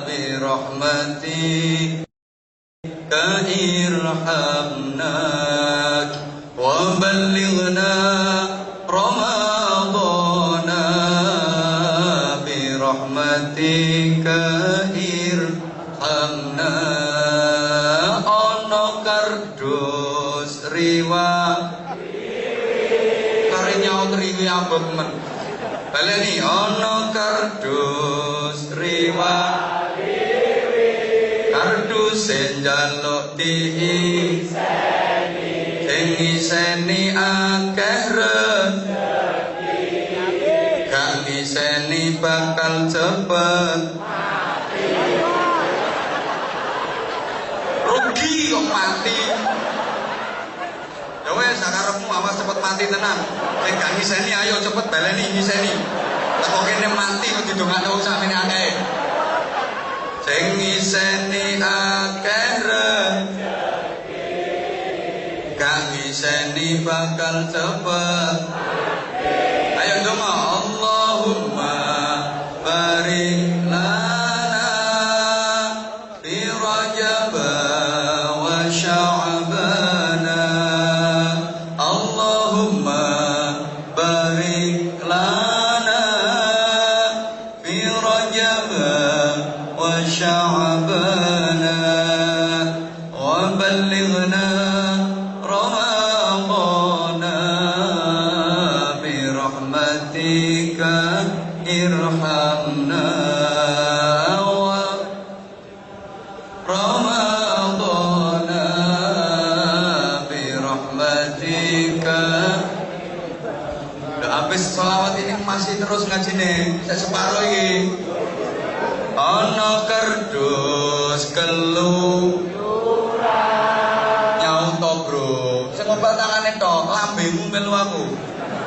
bi rahmatika irhamna wa ballighna Ramadana rahmatika irhamna. Ono kardus riwa karinya riwi abot men baleni. Ono kardus riwa kardus njaluk diiseni sing ngiseni akeh ngiseni bakal cepet rugi kok mati. Ya wes sakarepmu awas cepet mati tenan. Sing gak ngiseni ayo cepet baleni ngiseni. Teko kene mati kok didongakno sampeyan akeh. Sing ngiseni akeh gak ngiseni bakal cepet. Ayo donga Allahumma barik lana fi Rajab wa Sya'bana. Allahumma barik lana fi Rajab wa Sya'bana wa ballighna Ramadana bi rahmatika irhamna wa Ramadana bi rahmatika. Udah habis sholawat ini masih terus ngaji nih, saya separuh ini. Ono kardus keluyuran nyauto bro, sing ngombat tangane tok, lambemu melu aku.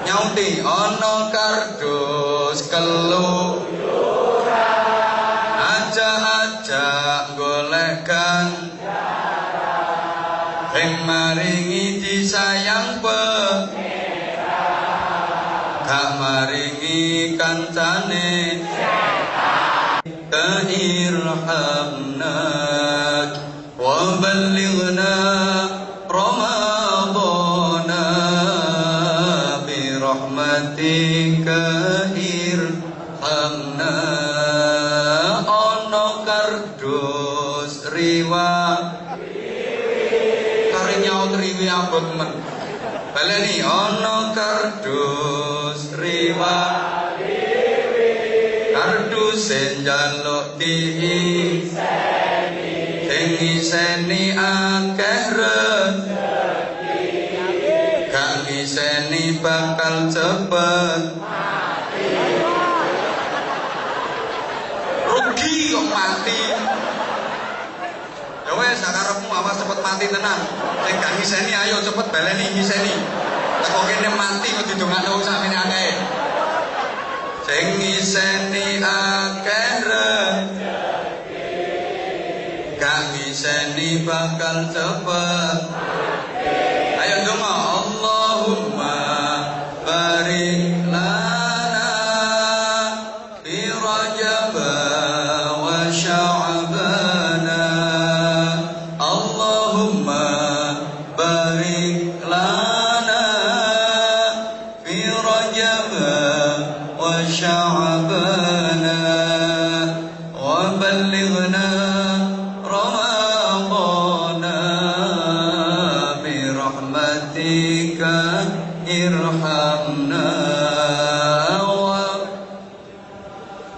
Nyauti ono kardus keluyuran aja golekkan sing maringi disayang gak maringi kancane irhamna wa ballighna Ramadana bi rahmatika irhamna. Ono kardus riwa karinya riwi abot men baleni. Ono kardus riwa kardus njaluk diiseni sing ngiseni akeh gak ngiseni bakal cepet rugi kok mati. Ya wes sakarepmu awas cepet mati tenan. Sing gak ngiseni ayo cepet baleni ngiseni. Teko kene mati kok didongakno sampeyan akeh. Sing ngiseni akeh gak ngiseni ngiseni bakal cepet. Ayo donga Allahumma barik lana fi Rajab wa Sya'bana. Allahumma barik lana fi Rajab wa Sya'bana wa ballighna Ramadana bi rahmatika irhamna wa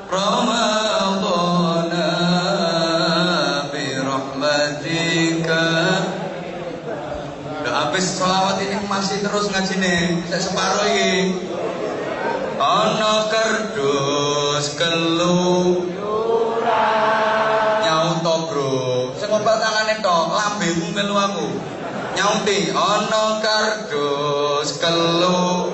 Ramadana bi rahmatika. Udah habis sholawat ini masih terus ngajine, saya separuh ini. Ana kardus kelu nyauto bro, sing ngopal tangane tok, lambemu melu aku. Nyauti ana kardus kelu